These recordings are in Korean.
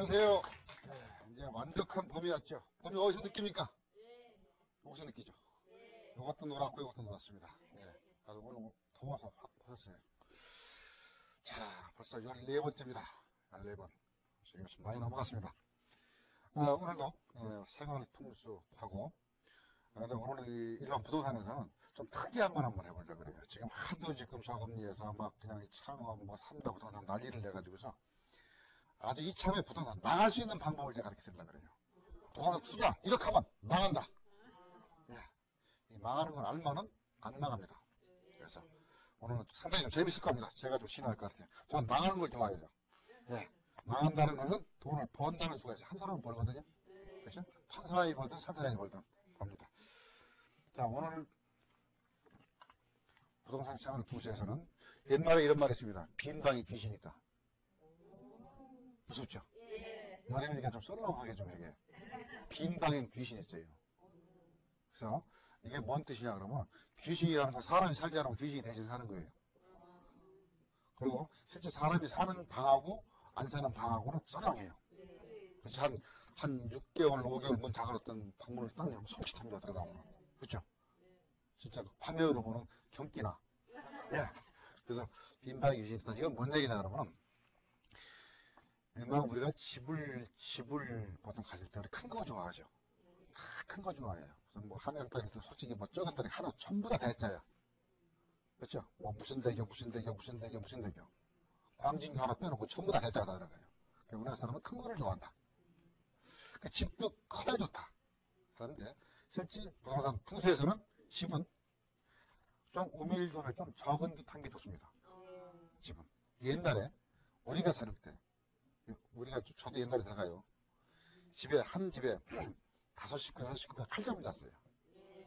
안녕하세요. 네, 이제 완벽한 봄이 왔죠. 봄이 어디서 느낍니까? 여기서 느끼죠. 이것도 놀았고 이것도 놀았습니다. 네, 아주 오늘 더워서 확 벗었어요. 자, 벌써 14번째입니다. 14번. 지금 좀 많이 넘어갔습니다. 오늘도 생활 풍수하고 근데 오늘 일반 부동산에서는 좀 특이한 건 한번 해보려고 그래요. 지금 하도 지금 저금리에서 막 그냥 창업 뭐 산다 부동산 난리를 내가지고서 아주 이참에 부동산 망할 수 있는 방법을 제가 가르쳐 드리려고 그래요. 부동산 투자 이렇게 하면 망한다. 예. 이 망하는 건 알면은 안 망합니다. 그래서 오늘은 상당히 좀 재밌을 겁니다. 제가 좀 신뢰할 것 같아요. 저는 망하는 걸 좋아해요. 예. 망한다는 것은 돈을 번다는 수가 있어요. 한 사람은 벌거든요. 그렇죠? 한 사람이 벌든 산 사람이 벌든 겁니다. 자, 오늘 부동산 생활 부스에서는 옛날에 이런 말이 있습니다. 빈 방에 귀신이 있다. 무섭죠? 연예인이니까 좀 썰렁하게 좀 얘기해요. 빈 방엔 귀신이 있어요. 그래서 이게 뭔 뜻이냐 그러면 귀신이라는 건 사람이 살지 않으면 귀신이 대신 사는 거예요. 그리고 실제 사람이 사는 방하고 안 사는 방하고는 썰렁해요. 그래서 한 6개월, 5개월 문 닫아놨던 방문을 딱 열면 섬찟합니다. 들어가면. 그렇죠? 진짜 화면으로 보는 경기나. 예. 그래서 빈 방에 귀신이 있다. 이건 뭔 얘기냐 그러면 옛날 우리가 집을 보통 가질 때 큰 거 좋아하죠. 큰 거 좋아해요. 그래서 뭐 한양 땅에도 솔직히 뭐 적은 땅이 하나 전부 다 대자야. 그렇죠? 뭐 무슨 대교. 광진교 하나 빼놓고 전부 다 대자가 다 들어가요. 우리나라 사람은 큰 거를 좋아한다. 그러니까 집도 커야 좋다. 그런데 실제 부동산 풍수에서는 집은 좀 우밀조밀 좀 적은 듯한 게 좋습니다. 집은 옛날에 우리가 살을 때 저도 옛날에 들어가요. 한 집에 5식구, 6식구가 칼잡이 잤어요.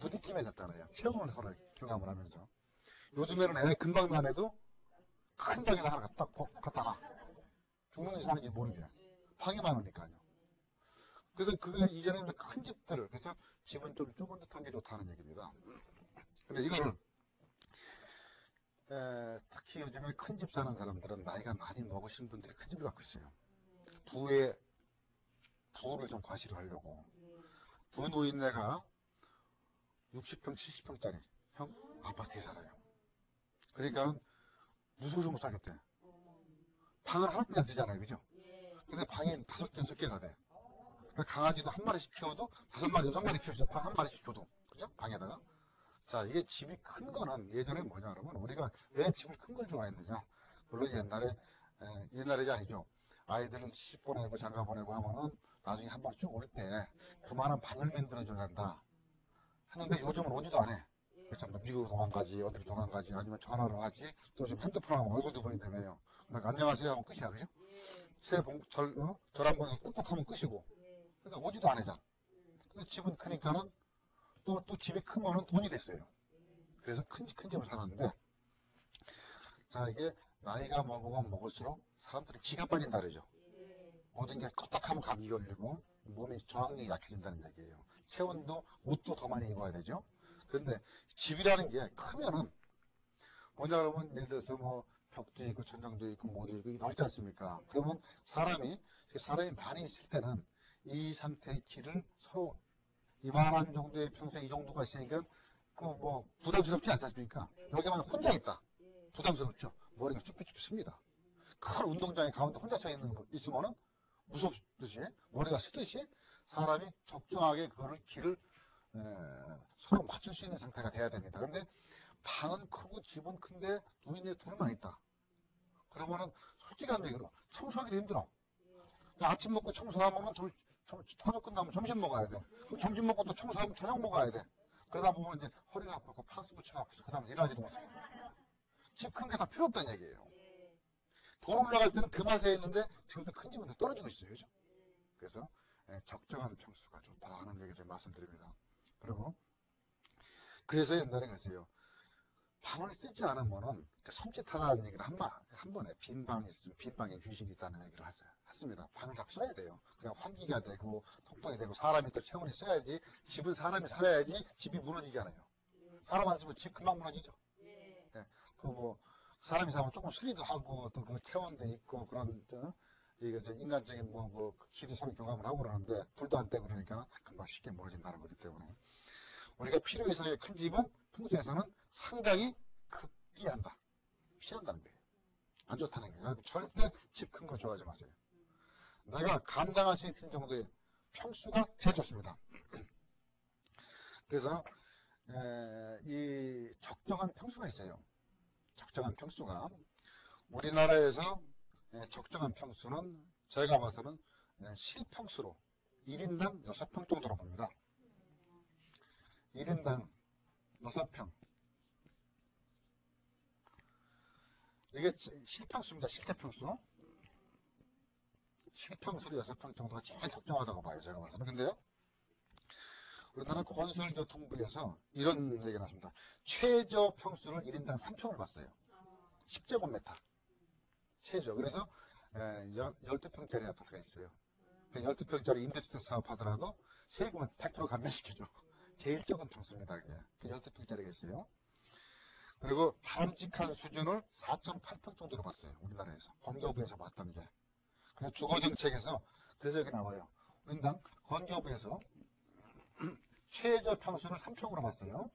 부딪힘에 잤잖아요. 체험을 서로 교감을 하면서. 요즘에는 애 금방 난해도 큰 방에다 하나 갖다가 죽는지 사는지 모르게 방이 많으니까요. 그래서 그게 이제는 큰 집들을, 그래서 집은 좀 좁은 듯한 게 좋다는 얘기입니다. 근데 이거를 특히 요즘에 큰 집 사는 사람들은 나이가 많이 먹으신 분들이 큰 집을 갖고 있어요. 부를 좀 과시를 하려고 부 노인네가 60평, 70평짜리 아파트에 살아요. 그러니까 무서워서 못 살겠대. 방을 하나밖에 안 쓰잖아요. 그죠? 근데 방이 5개, 6개가 돼. 강아지도 한 마리씩 키워도 5마리, 6마리 키울 수 있어. 방 한 마리씩 줘도. 그죠? 방에다가. 자, 이게 집이 큰 거는 예전에 뭐냐 그러면 우리가 왜 집을 큰 걸 좋아했느냐. 물론 옛날이 아니죠. 아이들을 시집 보내고 장가 보내고 하면은 나중에 한 번 쭉 올 때 그만한 방을 만들어줘야 한다. 하는데 요즘은 오지도 않아. 그렇죠. 미국으로 도망가지, 어디로 도망가지, 아니면 전화로 하지, 또 지금 핸드폰 하면 얼굴도 보인다며요. 그러니까 안녕하세요 하면 끝이야, 그죠? 절 한번 꾹꾹 하면 끝이고. 그러니까 오지도 않아. 근데 집은 크니까는 또 집이 크면은 돈이 됐어요. 그래서 큰 집을 사놨는데, 자, 이게 나이가 먹으면 먹을수록 사람들이 기가 빠진다 그러죠. 모든 게 껐덕하면 감기 걸리고 몸이 저항력이 약해진다는 얘기예요. 체온도 옷도 더 많이 입어야 되죠. 그런데 집이라는 게 크면은 뭐냐 그러면 예를 들어서 뭐 벽도 있고 천장도 있고 뭐도 있고 이게 넓지 않습니까? 그러면 사람이 많이 있을 때는 이 상태의 길을 서로 이만한 정도의 평소에 이 정도가 있으니까 그 뭐 부담스럽지 않지 않습니까? 여기만 혼자 있다. 부담스럽죠. 머리가 쭈뼛쭈뼛 씁니다. 큰 운동장에 가운데 혼자 서 있으면은 무섭듯이 머리가 쓰듯이 사람이 적정하게 길을 서로 맞출 수 있는 상태가 돼야 됩니다. 근데 방은 크고 집은 큰데 노인네 둘만 있다. 그러면은 솔직한 얘기로 청소하기도 힘들어. 아침 먹고 청소하면 저녁 끝나면 점심 먹어야 돼. 그럼 점심 먹고 또 청소하면 저녁 먹어야 돼. 그러다 보면 이제 허리가 아프고 파스 붙여갖고 그 다음에 일하지도 못해. 집 큰 게 다 필요 없다는 얘기예요. 돈 올라갈 때는 그 맛에 있는데 지금도 큰 집은 떨어지고 있어요. 그죠? 그래서 적정한 평수가 좋다 하는 얘기를 좀 말씀드립니다. 그래서 옛날에 그랬어요. 방을 쓰지 않으면은 섬찟하다는 얘기를 한 번에 빈 방이 있으면 빈 방에 귀신이 있다는 얘기를 했습니다. 방을 다 써야 돼요. 그냥 환기가 되고 통풍이 되고 사람이 또 체온이 써야지. 집은 사람이 살아야지 집이 무너지잖아요. 사람 안 쓰면 집 금방 무너지죠. 예. 사람이 살면 조금 수리도 하고 또 그 체온도 있고 그런 이게 인간적인 기도 서로 교감을 하고 그러는데 불도 안 떼고 그러니까 금방 쉽게 무너진다는 거기 때문에 우리가 필요 이상의 큰 집은 풍수에서는 상당히 피한다. 피한다는 거예요. 안 좋다는 거예요. 여러분 절대 집 큰 거 좋아하지 마세요. 내가 감당할 수 있는 정도의 평수가 제일 좋습니다. 그래서 이 적정한 평수가 있어요. 적정한 평수가 우리나라에서 적정한 평수는 제가 봐서는 실평수로 1인당 6평 정도로 봅니다. 1인당 6평. 이게 실평수입니다. 실제평수. 실평수로 6평 정도가 제일 적정하다고 봐요. 제가 봐서는. 근데요. 우리나라 건설교통부에서 이런 얘기가 나왔습니다. 최저 평수를 1인당 3평을 봤어요. 10제곱미터. 최저. 그래서 12평짜리 아파트가 있어요. 12평짜리 임대주택 사업하더라도 세금을 100% 감면시켜줘. 제일 적은 평수입니다. 그게. 12평짜리가 있어요. 그리고 바람직한 수준을 4.8평 정도로 봤어요. 우리나라에서. 건교부에서 봤던 게. 그래서 주거정책에서 그래서 여기 나와요. 우리당 건교부에서 최저 평수를 3평으로 봤어요.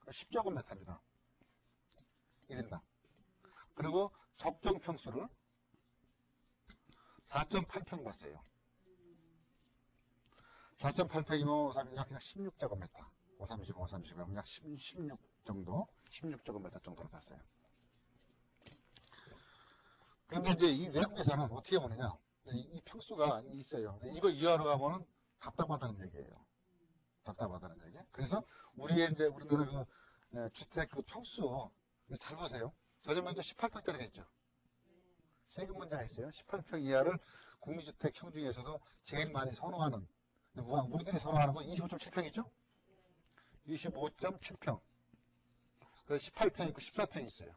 10제곱미터입니다. 1인당. 그리고 적정 평수를 4.8평 봤어요. 4.8평이면 약 16제곱미터. 530, 약 16 정도, 16제곱미터 정도로 봤어요. 그런데 이제 이 외국에서는 어떻게 보느냐. 이 평수가 있어요. 이거 이해하러 가면은 답답하다는 얘기예요. 답답하다는 얘기. 그래서 우리의 이제 우리나라 주택 평수 잘 보세요. 저렴한도 18평짜리가 있죠. 세금 문제가 있어요. 18평 이하를 국민주택형 중에서도 제일 많이 선호하는 우리들이 선호하는 건 25.7평 있죠? 25.7평. 그래서 18평 있고 14평 있어요.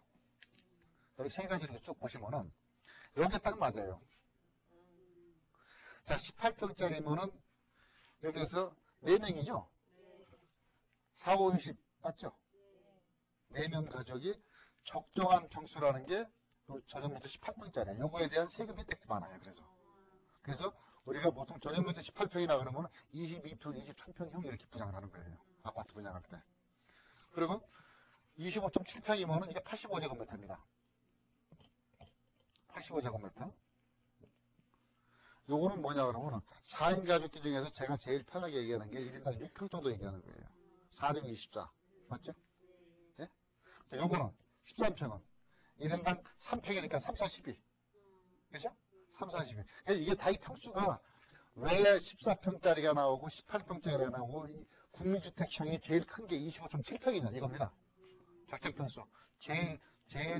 여기 세 가지를 쭉 보시면은 여기 딱 맞아요. 자, 18평짜리면은 여기서 4명이죠? 4, 5, 60 맞죠? 4명 가족이 적정한 평수라는 게 전용면적 18평짜리예요. 요거에 대한 세금 혜택도 많아요. 그래서 우리가 보통 전용면적 18평이나 그러면 22평, 23평형 이렇게 분양을 하는 거예요. 아파트 분양할 때. 그리고 25.7평이면 이게 85제곱미터입니다. 85제곱미터. 요거는 뭐냐 그러면 4인 가족기 중에서 제가 제일 편하게 얘기하는 게 1인당 6평 정도 얘기하는 거예요. 4, 6, 24. 맞죠? 예? 요거는 13평은 1인당 3평이니까 3, 42. 그죠? 3, 42. 이게 다 이 평수가 왜 14평짜리가 나오고 18평짜리가 나오고 국민주택형이 제일 큰 게 25.7평이냐 이겁니다. 적정평수. 제일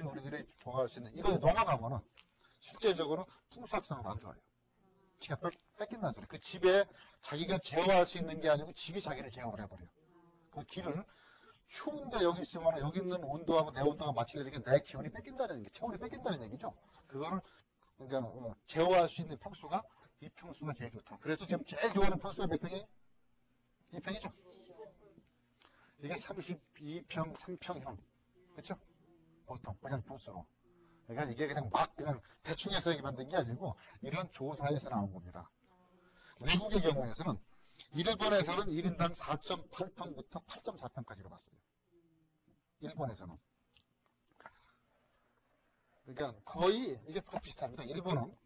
우리들이 좋아할 수 있는 이거 넘어가면은 실제적으로 풍수학상으로 안 좋아요. 지가 뺏긴다는 소리. 그 집에 자기가 제어할 수 있는 게 아니고 집이 자기를 제어를 해버려요. 그 길을 추운데 여기 있으면 여기 있는 온도하고 내 온도가 맞추려니까 내 기온이 뺏긴다는 얘기, 체온이 뺏긴다는 얘기죠. 그거를 그러니까 제어할 수 있는 평수가 이 평수가 제일 좋다. 그래서 지금 제일 좋아하는 평수가 몇 평이에요? 2평이죠. 이게 32평, 3평형. 그렇죠? 보통 그냥 평수로. 그러니까 이게 그냥 대충 해서 만든 게 아니고 이런 조사에서 나온 겁니다. 외국의 경우에서는 일본에서는 1인당 4.8평부터 8.4평까지로 봤어요. 일본에서는. 그러니까 거의 이게 다 비슷합니다. 일본은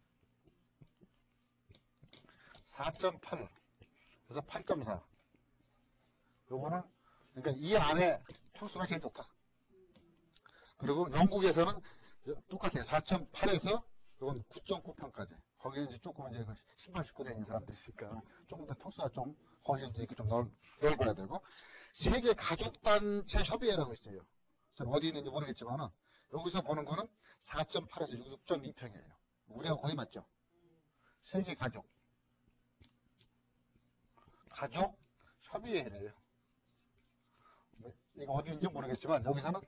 4.8, 그래서 8.4. 요거는 그러니까 이 안에 평수가 제일 좋다. 그리고 영국에서는 똑같아요. 4.8에서 이건 9.9평까지. 거기는 이제 조금 이제 신발 신고 다니는 사람들이 있으니까 조금 더 평수가 좀 거실도 이렇게 좀 넓어야 되고. 세계 가족단체 협의회라고 있어요. 어디 있는지 모르겠지만은 여기서 보는 거는 4.8에서 6.2평이에요. 우리하고 거의 맞죠? 세계 가족 협의회래요. 이거 어디 있는지 모르겠지만 여기서는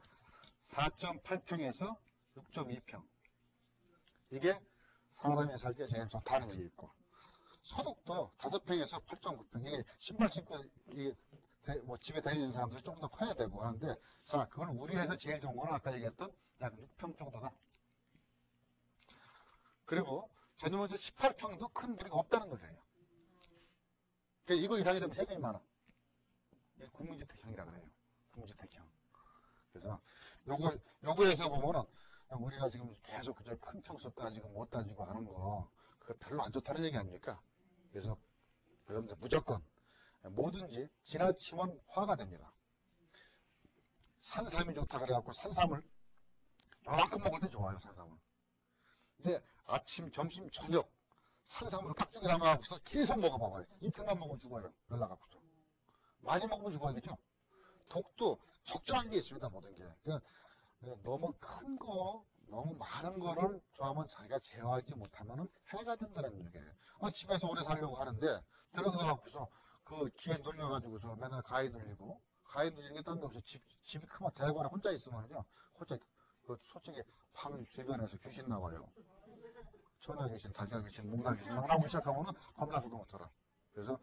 4.8평에서 6.2평. 이게 사람이 살기에 제일 좋다는 얘기 있고, 소득도 5평에서 8.9평. 이게 신발 신고 이게 집에 다니는 사람들이 조금 더 커야 되고 하는데, 자, 그걸 우리에서 제일 좋은 거는 아까 얘기했던 약 6평 정도다. 그리고 전용은 18평도 큰 무리가 없다는 거예요. 그러니까 이거 이상이 되면 세금이 많아. 이게 국민주택형이라 그래요. 국민주택형. 그래서 요거에서 보면은 우리가 지금 계속 그저 큰 평수 따지고 못 따지고 하는 거 그거 별로 안 좋다는 얘기 아닙니까? 그래서 여러분들 무조건 뭐든지 지나치면 화가 됩니다. 산삼이 좋다 그래갖고 산삼을 요만큼 먹을 때 좋아요. 산삼은. 근데 아침, 점심, 저녁 산삼으로 깍두기 담아갖고서 계속 먹어봐봐요. 이틀만 먹으면 죽어요. 연락갖고서. 많이 먹으면 죽어야겠죠. 독도 적절한 게 있습니다. 모든 게. 그러니까 너무 큰 거, 너무 많은 거를 좋아하면 자기가 제어하지 못하면 해가 된다는 얘기예요. 집에서 오래 살려고 하는데 들어가갖고서 그 기회 돌려가지고서 맨날 가위 눌리고 가위 눌리는 게 딴 게 없어. 집이 크면 대관에 혼자 있으면요. 혼자 솔직히 방 주변에서 귀신 나와요. 처녀 귀신, 달걀 귀신, 몽달 귀신 막 나오기 시작하면은 겁나서도 못 살아. 그래서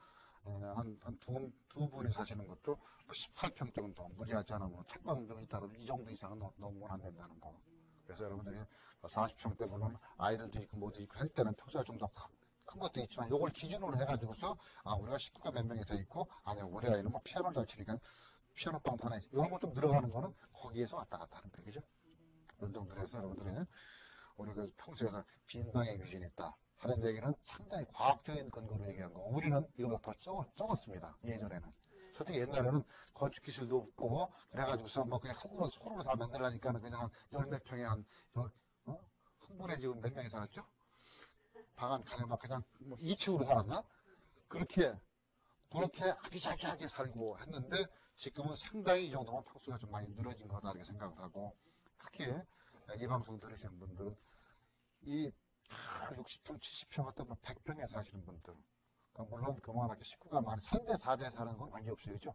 두 분이 사시는 것도 18평 정도 무리하지 않으면 책방 좀 있다 그러면 이 정도 이상은 넘으면 안 된다는 거. 그래서 여러분들이 40평대 물론 아이들도 있고 뭐도 있고 할 때는 평수가 좀 더 큰 것도 있지만 요걸 기준으로 해가지고서 우리가 식구가 몇 명이 더 있고 아니면 우리 아이는 뭐 피아노를 잘 치니까 피아노방도 하나 있어. 이런 거 좀 늘어가는 거는 거기에서 왔다 갔다 하는 거죠. 그런 정도로 해서 여러분들이 우리가 평소에서 빈방에 귀신이 있다 하는 얘기는 상당히 과학적인 근거로 얘기한 거. 우리는 이걸 더 적었습니다. 예전에는. 솔직히 옛날에는 건축 기술도 없고 그래가지고서 뭐 그냥 손으로 다 만들라니까는 그냥 열 몇 평에 한 흥분해 지금 몇 명이 살았죠? 방 한 칸에 막 그냥 뭐 2층으로 살았나? 그렇게 아기자기하게 살고 했는데 지금은 상당히 이 정도면 평수가 좀 많이 늘어진 거다 이렇게 생각을 하고 특히 이 방송 들으시는 분들은 이 60평, 70평 어떤 뭐 100평에 사시는 분들 그러니까 물론 그만하게 식구가 많이 3대, 4대 사는 건 관계없어요. 그죠?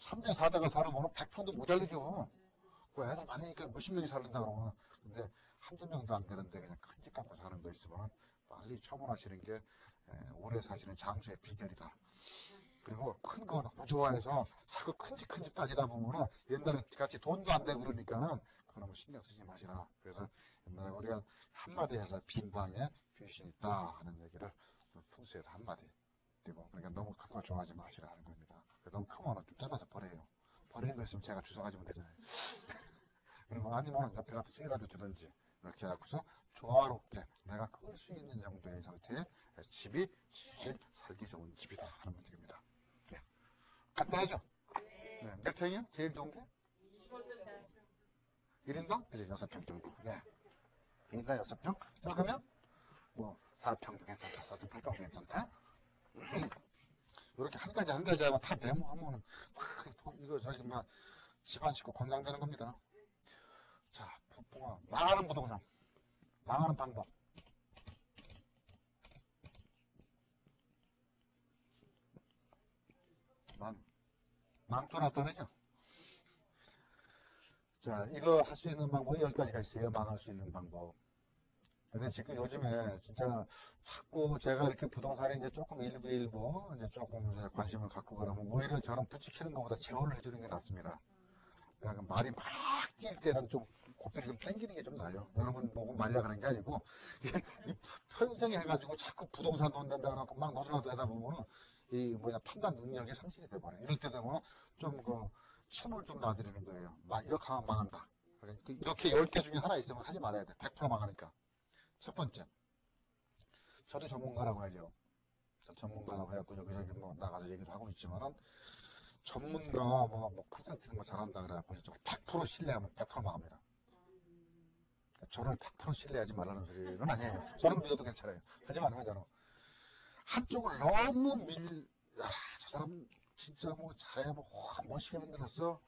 3대, 4대가 살아보면 100평도 모자르죠. 그 애들 많으니까 몇십 명이 살린다 그러면 근데 한두 명도 안 되는데 그냥 큰 집 갖고 사는 거 있으면 빨리 처분하시는 게 오래 사시는 장수의 비결이다. 그리고 큰 거 너무 좋아해서 자꾸 큰 집 따지다 보면은 옛날에 같이 돈도 안 되고 그러니까는 그러면 신경 쓰지 마시라. 그래서 옛날에 우리가 한마디 해서 빈방에 귀신이 있다 하는 얘기를 풍수에서 한마디. 그리고 그러니까 너무 큰 거 좋아하지 마시라 하는 겁니다. 너무 크면 좀 잘라서 버려요. 버리는 거 있으면 제가 주워가지면 되잖아요. 그리고 아니면 옆에라도 쇠라도 주든지 이렇게 해갖고서 조화롭게 내가 끌 수 있는 정도의 상태의 집이 제일 살기 좋은 집이다 하는 문제입니다. 네. 간단하죠? 네. 몇 평이요? 제일 좋은 게? 1인당? 그치, 6평 정도. 네. 1인당 6평? 그러면 뭐 4평도 괜찮다. 4.8평도 괜찮다. 이렇게 한 가지 하면 다 메모하면은 이거 저기 막 집안 식구 건강되는 겁니다. 자, 망하는 부동산, 망하는 방법. 망토나 떠내죠. 자, 이거 할 수 있는 방법이 10가지가 있어요. 망할 수 있는 방법. 근데 지금 요즘에 진짜 자꾸 제가 이렇게 부동산에 이제 조금 일부 이제 조금 관심을 갖고 그러면 오히려 저는 부추기는 것보다 제어를 해주는 게 낫습니다. 그러니까 말이 막 찔 때는 좀 고삐를 좀 당기는 게 좀 나아요. 여러분 보고 말이라 그런 게 아니고 이 편성해가지고 자꾸 부동산 돈 된다 그러고 막 너들라도 하다 보면은 이 판단 능력이 상실이 돼버려요. 이럴 때 되면 좀 침을 좀 놔드리는 거예요. 막 이렇게 하면 망한다. 그러니까 이렇게 10개 중에 하나 있으면 하지 말아야 돼. 100% 망하니까. 첫 번째, 저도 전문가라고 하죠. 전문가라고 해갖고 여기저기 나가서 얘기도 하고 있지만은 전문가가 컨설팅 잘한다 그래갖고 100% 신뢰하면 100% 망합니다. 저를 100% 신뢰하지 말라는 소리는 아니에요. 저는 믿어도 괜찮아요. 하지만 저는 한쪽을 너무 저 사람 진짜 잘해 멋있게 만들었어.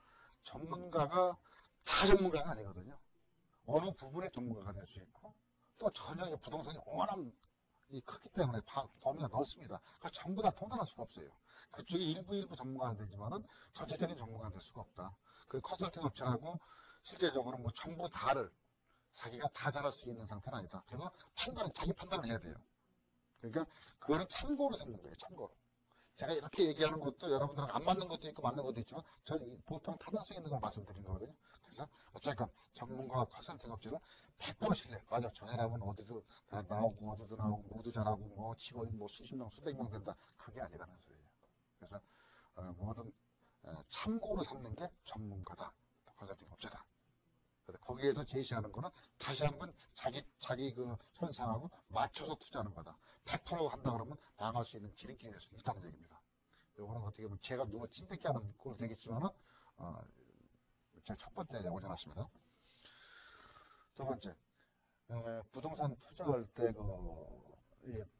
전문가가 다 전문가가 아니거든요. 어느 부분의 전문가가 될 수 있고 또 전혀 부동산이 워낙 크기 때문에 범위가 넓습니다. 그러니까 전부 다 통달할 수가 없어요. 그쪽이 일부 전문가가 되지만은 전체적인 전문가가 될 수가 없다. 그 컨설팅 업체라고 실제적으로 전부 다를 자기가 다 잘할 수 있는 상태는 아니다. 그리고 자기 판단을 해야 돼요. 그러니까 그거는 참고로 삼는 거예요. 참고로. 제가 이렇게 얘기하는 것도 여러분들은 안 맞는 것도 있고 맞는 것도 있지만 저는 보통 타당성 있는 걸 말씀드리는 거거든요. 그래서 어쨌건 전문가 컨설팅 업체는 100% 신뢰. 맞아. 저 사람은 어디도 다 나오고 어디도 나오고 모두 잘하고 뭐 직원이 뭐 수십 명 수백 명 된다. 그게 아니라는 소리예요. 그래서 뭐든 참고로 삼는 게 전문가다. 컨설팅 업체다. 거기에서 제시하는 거는 다시 한번 자기 그 현상하고 맞춰서 투자하는 거다. 100% 한다 그러면 망할 수 있는 지름길이 될 수 있다는 얘기입니다. 이거는 어떻게 보면 제가 누가 찐뺏기 하는 꼴이 되겠지만은, 제가 첫 번째 올려놨습니다. 두 번째, 부동산 투자할 때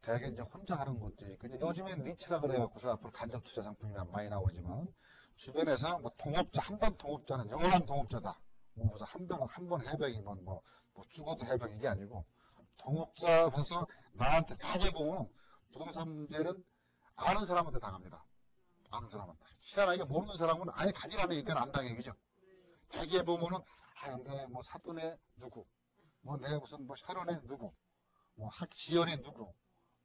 대개 이제 혼자 하는 것들이 있고, 요즘엔 리츠라 그래갖고서 앞으로 간접 투자 상품이 많이 나오지만, 주변에서 뭐 동업자, 한 번 동업자는 영원한 동업자다. 뭐 무슨 한 번 해병이면 뭐 죽어도 해병 이게 아니고, 동업자 해서 나한테 사게 보면 부동산 문제는 아는 사람한테 당합니다. 아는 사람한테. 희한하게 모르는 사람은 아예 가지라는 얘기는 안 당해, 그죠? 대개 보면은, 내 뭐 사돈의 누구, 뭐 내 무슨 뭐 혈연의 누구, 뭐 지연의 누구,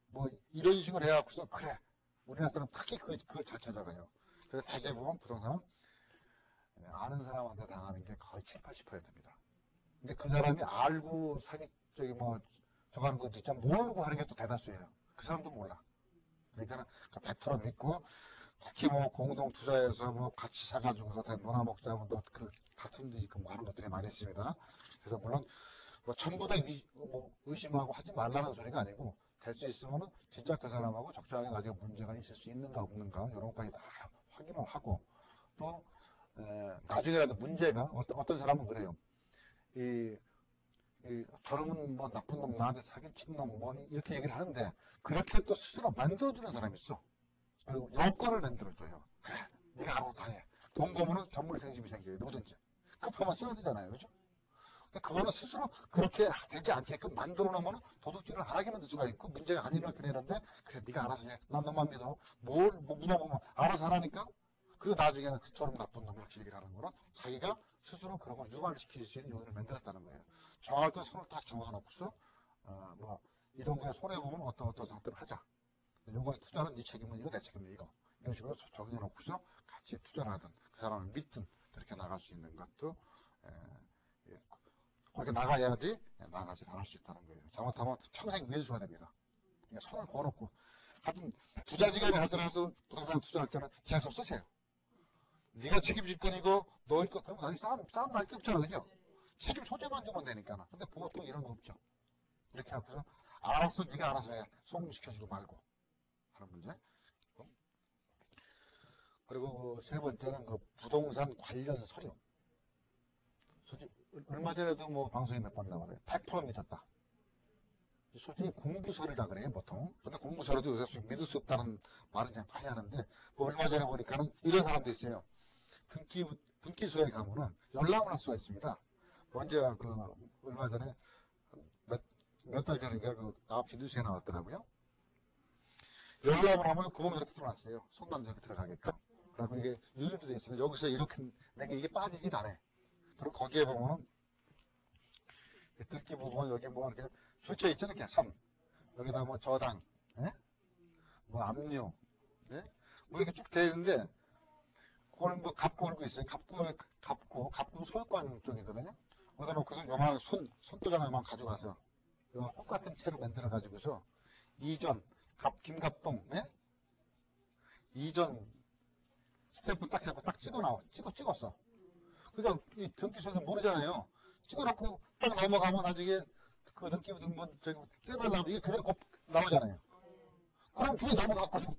뭐 이런 식으로 해갖고서, 그래. 우리나라 사람 특히 그걸 잘 찾아가요. 그래서 대개 보면 부동산은 아는 사람한테 당하는 게 거의 7, 80%입니다. 근데 그 사람이 알고 저거 하는 것도 있지만 모르고 하는 게 또 대다수예요. 그 사람도 몰라. 그러니까 100% 믿고, 특히 뭐 공동 투자해서 뭐 같이 사가지고서 놀아 먹자, 그 다툼도 있고 뭐 하는 것들이 많이 있습니다. 그래서 물론 뭐 전부 다 의심하고 하지 말라는 소리가 아니고, 될 수 있으면은 진짜 그 사람하고 적절하게 나중에 문제가 있을 수 있는가 없는가 이런 것까지 다 확인을 하고, 또 나중에라도 문제가 어떤 사람은 그래요. 저놈은 뭐 나쁜 놈, 나한테 사기친 놈, 뭐 이렇게 얘기를 하는데, 그렇게 또 스스로 만들어주는 사람이 있어. 그리고 여건을 만들어줘요. 그래, 네가 알아서 다 해. 돈 벌면은 견물생심이 생겨요. 누구든지. 급하면 써야 되잖아요. 그죠? 근데 그거는 스스로 그렇게 되지 않게끔 만들어 놓으면 도둑질을 안 하게 만들 수가 있고, 문제가 안 일어나긴 했는데, 그래, 네가 알아서 해. 난 너만 믿어. 뭐 물어보면 알아서 하라니까? 그리고 나중에는 저런 나쁜 놈 이렇게 얘기를 하는 거는 자기가 스스로 그런 걸 유발시킬 수 있는 요인을 만들었다는 거예요. 정할 때 손을 딱 정해놓고서, 이런 거에 손해보면 어떤 상태를 하자. 요거에 투자는 네 책임은 이거, 내 책임은 이거. 이런 식으로 정해놓고서 같이 투자를 하든, 그 사람을 믿든, 그렇게 나갈 수 있는 것도, 그렇게 나가야지 나가지 않을 수 있다는 거예요. 잘못하면 평생 매수가 됩니다. 그러니까 손을 그어놓고, 하여튼 부자지간에 하더라도 부동산 투자할 때는 계속 쓰세요. 네가 책임질 거니고 너일 것 그러면 나중에 싸움 날 게 없잖아, 그죠? 책임 소재만 주면 되니까. 근데 보통 이런 거 없죠. 이렇게 하고서 알았어, 네가 알아서 해. 소문시켜주고 말고 하는 문제. 그리고 세 번째는 그 부동산 관련 서류. 솔직히 얼마 전에도 뭐 방송에 몇 번 나와요. 100% 미쳤다. 솔직히 공부서류라 그래요, 보통. 근데 공부서류도 요새 믿을 수 없다는 말은 그냥 많이 하는데, 뭐 얼마 전에 보니까는 이런 사람도 있어요. 등기소에 가면은 연락을 할 수가 있습니다. 먼저 얼마 전에 몇 달 전인가 나옵시 뉴스에 나왔더라고요. 연락을 하면 구멍이 이렇게 들어놨어요. 손만 이렇게 들어가게끔. 그리고 이게 유리도 되어 있으면 여기서 이렇게 내가 이게 빠지질 않아. 그리고 거기에 보면은 등기 부분 여기 뭐 이렇게 줄쳐 있잖아요. 이렇게 선. 여기다 뭐 저당, 예? 뭐 압류, 예? 뭐 이렇게 쭉 되어 있는데, 그거는 뭐 갑구 걸고 있어요. 갑구 소유권 쪽이거든요. 거기다 놓고서 요만 손도장을만 가져가서 요 똑같은 채로 만들어 가지고서 김갑동, 예? 이전 스탬프 딱 해고 딱 찍었어. 그러니까 이 등기소에서 모르잖아요. 찍어놓고 딱 넘어가면 나중에 그 등기 등본 저기 떼달라고 이게 그대로 나오잖아요. 그럼 그게 넘어갔거든.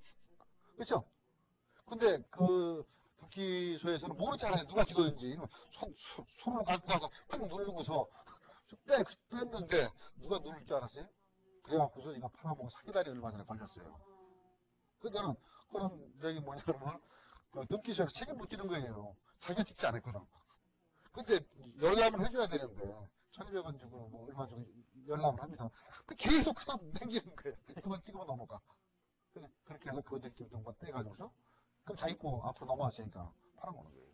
그렇죠? 근데 그 등기소에서는 모르잖아요. 누가 찍었는지. 손으로 갖고 가서 팍 누르고서 뺐는데 누가 누를 줄 알았어요? 그래갖고서 이거 팔아먹고 사기다리 얼마 전에 걸렸어요. 그러니까는 그런 저기 뭐냐 그러면 그 등기소에서 책임 못 지는 거예요. 자기가 찍지 않았거든. 근데 연락을 해줘야 되는데 1,200원 주고 뭐 얼마 주고 연락을 합니다. 계속 하다 당기는 거예요. 그만 찍으면 넘어가. 그렇게 해서 그 느낌 등본 떼가지고서 그럼 자기 거 앞으로 넘어왔으니까 팔아먹는 거예요.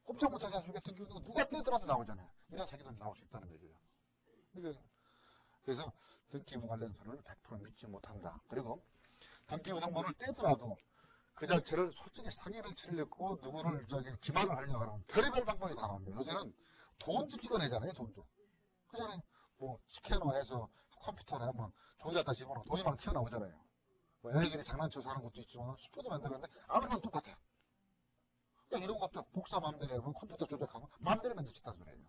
꼼짝 못하지 않습니까? 등기부등 누가 떼더라도 나오잖아요. 이런 자기들 나올 수 있다는 얘기예요. 그래서 등기부 관련 서류를 100% 믿지 못한다. 그리고 등기부등본을 떼더라도 그 자체를 솔직히 사기를 치려고 누구를 기만을 하려고 하면 별의별 방법이 다 나옵니다. 요새는 돈도 찍어내잖아요. 돈도. 그잖아요. 뭐 스캐너해서 컴퓨터에 한번 종이에다 집어넣으면 돈이 막 튀어나오잖아요. 뭐 애들이 장난쳐서 하는 것도 있지만 슈퍼도 만들었는데 아무 건 똑같아요. 그러니까 이런 것도 복사 마음대로 하면 컴퓨터 조작하면 마음대로 만들었다는 소리예요.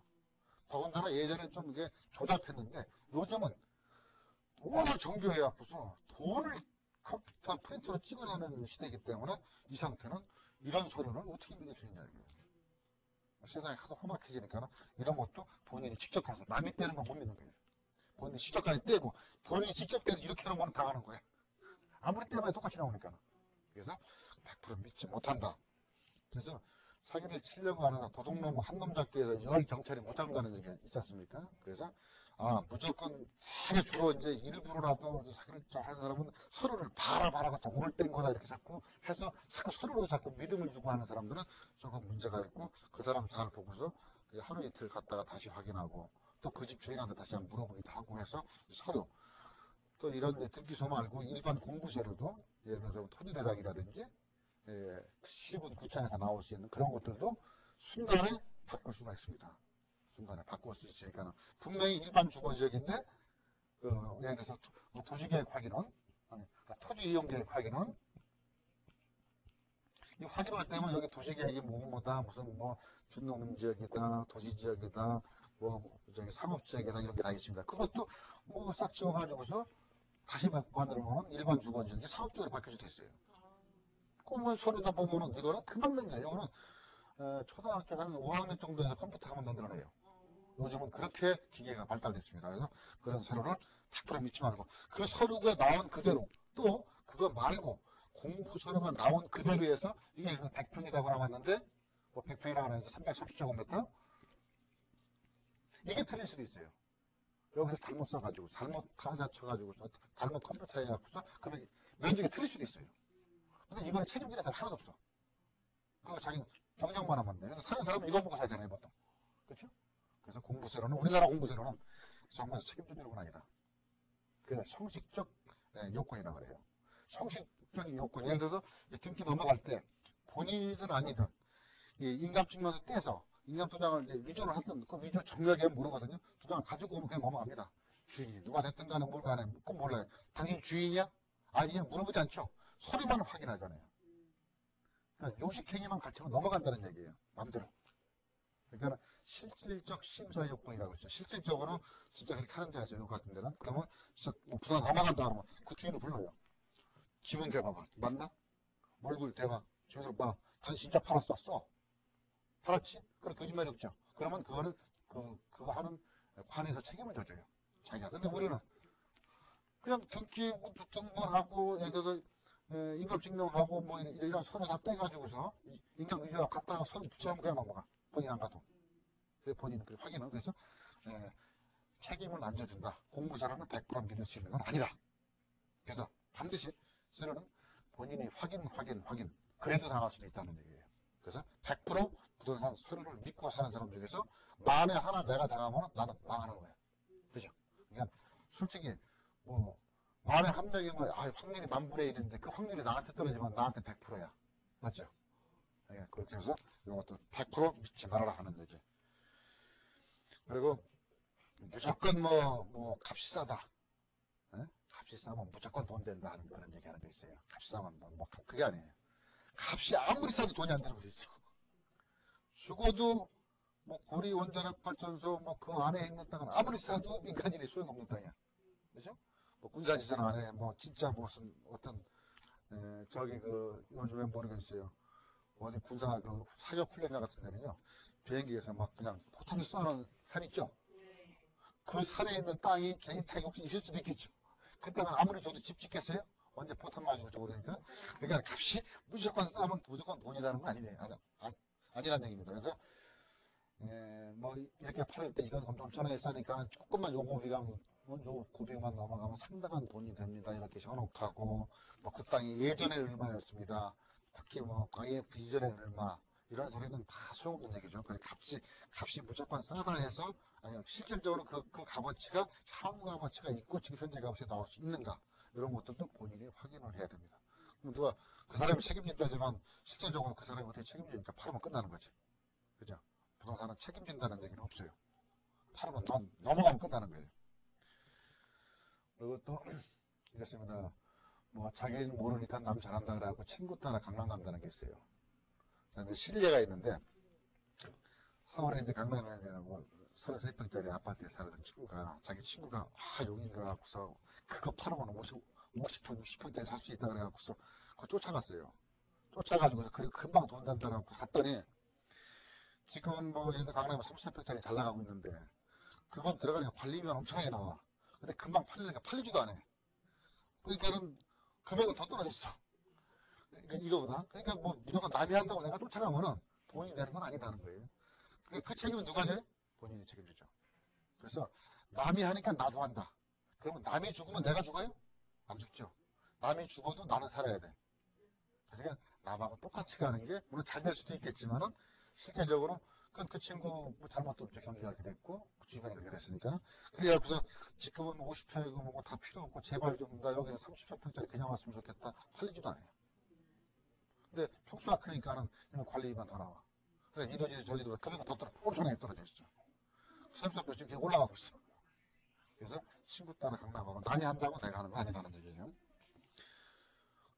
더군다나 예전에 좀 이게 조잡했는데 요즘은 워낙 정교해갖고서 돈을 컴퓨터 프린터로 찍어내는 시대이기 때문에 이 상태는 이런 소리를 어떻게 믿을 수 있냐 이거예요. 세상이 하도 험악해지니까 이런 것도 본인이 직접 가서 남이 떼는 건 못 믿는 거예요. 본인이 직접까지 떼고 본인이 직접 떼도 이렇게 하는 건 당하는 거예요. 아무리 떼봐야 똑같이 나오니까. 그래서 100% 믿지 못한다. 그래서 사기를 치려고 하는 도둑놈 한 놈 잡기 위해서 열 경찰이 못 잡는다는 얘기 있지 않습니까? 그래서 무조건 사기 주로 이제 일부러라도 사기를 하는 사람은 서로를 바라봐라가 오늘 뗀 거다 이렇게 자꾸 해서 서로로 자꾸 믿음을 주고 하는 사람들은 조금 문제가 있고 그 사람 잘 보고서 하루 이틀 갔다가 다시 확인하고 또 그 집 주인한테 다시 한번 물어보기도 하고 해서 서류 또 이런 등기소 말고 일반 공부 서류도 예를 들어서 토지대장이라든지 시군 구청에서 나올 수 있는 그런 것들도 순간에 바꿀 수가 있습니다. 순간에 바꿀 수 있으니까 분명히 일반 주거지역인데 예를 들어서 도시계획 확인원, 토지 이용 계획 확인원 이 확인할 때면 여기 도시계획이 뭐다 무슨 뭐 준농지역이다 도시지역이다 뭐 저기 상업지역이다 이런 게 다 있습니다. 그것도 뭐 싹 지워가지고서 다시 만들어 놓으면 일반 주거지역이 상업지역으로 바뀔 수도 있어요. 그러면 서류다 보면은 이거는 금방 만들어요. 이거는 초등학교 한 5학년 정도에서 컴퓨터 하면 만들어내요. 요즘은 그렇게 기계가 발달됐습니다. 그래서 그런 서류를 100% 믿지 말고 그 서류가 나온 그대로 또 그거 말고 공부 서류가 나온 그대로 해서 이게 100평이라고 나왔는데 뭐 100평이라고 하면 330제곱미터 이게 틀릴 수도 있어요. 여기서 잘못 써가지고 잘못 가짜 쳐가지고 잘못 컴퓨터에 해갖고서 그러면 면적이 틀릴 수도 있어요. 근데 이거는 책임질 사람 하나도 없어. 그거 자기 경력만 하면 돼. 근데 사는 사람은 이거 보고 살잖아요, 보통. 그렇죠? 그래서 공부서로는 우리나라 공부서로는 정말 책임지는 건 아니다. 그냥 형식적 요건이라고 그래요. 형식적인 요건. 예를 들어서 등기 넘어갈 때 본인이든 아니든 인감증명서 떼서 인감도장을 이제 위조를 하든 그 위조 정력에 모르거든요. 도장을 가지고 오면 그냥 넘어갑니다. 주인이 누가 됐든 간에 뭘 간에 꼭 몰라요. 당신 주인이야? 아니야? 물어보지 않죠. 소리만 확인하잖아요. 그러니까 요식행위만 갖추면 넘어간다는 얘기예요. 마음대로. 그러니까 실질적 심사 요건이라고 있어요. 실질적으로 진짜 그렇게 하는 데가 있어요. 요 같은 데는. 그러면 진짜 뭐 부담 넘어간다 그러면 그 주인을 불러요. 지문 대봐봐. 맞나? 얼굴 대봐. 주민으로 봐. 당신 진짜 팔았어. 써. 팔았지? 그럼 거짓말이 없죠. 그러면 그거는 그거 하는 관에서 책임을 져줘요. 자기가. 근데 우리는 그냥 등본하고 예를 들어서 인감증명하고 뭐 이런 서류 다 떼가지고서 인감 위조하고 갖다가 서류 붙여놓으면 그냥 넘어가. 본인 안 가도. 그래서 본인은 그 확인을 그래서 책임을 안 져준다. 공부사라는 100% 믿을 수 있는 건 아니다. 그래서 반드시 서류는 본인이 확인 그래도 당할 수도 있다는 얘기예요. 그래서 100% 부동산 서류를 믿고 사는 사람 중에서 만에 하나 내가 당하면 나는 망하는 거예요. 그죠? 그러니까 솔직히 뭐 만에 한 명이면 확률이 10,000분의 1인데 그 확률이 나한테 떨어지면 나한테 100%야. 맞죠? 네, 그렇게 해서 이것도 100% 믿지 말아라 하는 거지. 그리고 무조건 뭐 값이 싸다. 네? 값이 싸면 무조건 돈 된다 하는 그런 얘기 하는 게 있어요. 값이 싸면 뭐 그게 아니에요. 값이 아무리 싸도 돈이 안 되는 것도 있어. 죽어도 뭐 고리 원자력 발전소 뭐 그 안에 있는 땅은 아무리 싸도 민간인이 소용없는 땅이야. 그죠? 뭐 군사지선 안에 뭐 진짜 무슨 어떤 저기 요즘에 모르겠어요. 어디 군사 사격 훈련장 같은 데는요. 비행기에서 막 그냥 포탄을 쏘는 산 있죠. 그 산에 있는 땅이 개인 땅이 혹시 있을 수도 있겠죠. 그 땅은 아무리 줘도 집 짓겠어요? 언제 포탄 맞을지 모르니까. 그러니까 값이 무조건 싸면 무조건 돈이라는 건 아니라는 얘기입니다. 그래서 뭐 이렇게 팔을 때 이건 엄청나게 싸니까 조금만 요금비가 요 고비만 넘어가면 상당한 돈이 됩니다. 이렇게 현혹하고 뭐 그 땅이 예전에 얼마였습니다. 특히 뭐 IF 이전에 얼마 이런 소리는 다 소용없는 얘기죠. 그래서 값이 무조건 싸다 해서 아니 실질적으로 그 값어치가 향후 값어치가 있고 지금 현재 값이 나올 수 있는가 이런 것들도 본인이 확인을 해야 됩니다. 그럼 누가 그 사람이 책임진다지만 실제적으로 그 사람이 어떻게 책임지니까 팔으면 끝나는 거지. 그죠? 부동산은 책임진다는 얘기는 없어요. 팔으면 돈 넘어가면 끝나는 거예요. 그리고 또 이렇습니다. 뭐 자기는 모르니까 남 잘한다 그래갖고 친구 따라 강남 간다는 게 있어요. 근데 실례가 있는데 서울에 이제 강남에 이제 뭐 33평짜리 아파트에 사는 친구가 자기 친구가 용인가 갖고서 그거 팔으면 50평, 60평짜리 살 수 있다 그래갖고서 그거 쫓아갔어요. 쫓아가지고서 그리고 금방 돈 단다 그래갖고 갔더니 지금은 뭐 예를 들어 강남에 33평짜리 잘 나가고 있는데 그건 들어가니까 관리비만 엄청나게 나와. 근데 금방 팔리니까 팔리지도 않아. 그러니까는 금액은 더 떨어졌어. 그러니까 이거보다. 그러니까 뭐 무조건 남이 한다고 내가 쫓아가면은 돈이 되는 건 아니다는 거예요. 그 책임은 누가 져요? 본인이 책임지죠. 그래서 남이 하니까 나도 한다. 그러면 남이 죽으면 내가 죽어요? 안 죽죠. 남이 죽어도 나는 살아야 돼. 그러니까 남하고 똑같이 가는 게 물론 잘 될 수도 있겠지만은 실제적으로 그 친구 잘못도 경기가 그렇게 됐고 주변이 그렇게 됐으니까 그래갖고서 지금은 50평이고 뭐고 다 필요 없고 제발 좀 나 여기서 30평짜리 그냥 왔으면 좋겠다. 팔리지도 않아요. 근데 평수가 크니까는 관리비만 더 나와. 그러니까 이러지 저러지 금액은 더 엄청나게 떨어져 있어. 30평 지금 계속 올라가고 있어. 그래서 친구 따라 강남하고 남이 한다고 내가 하는 건 아니다는 얘기예요.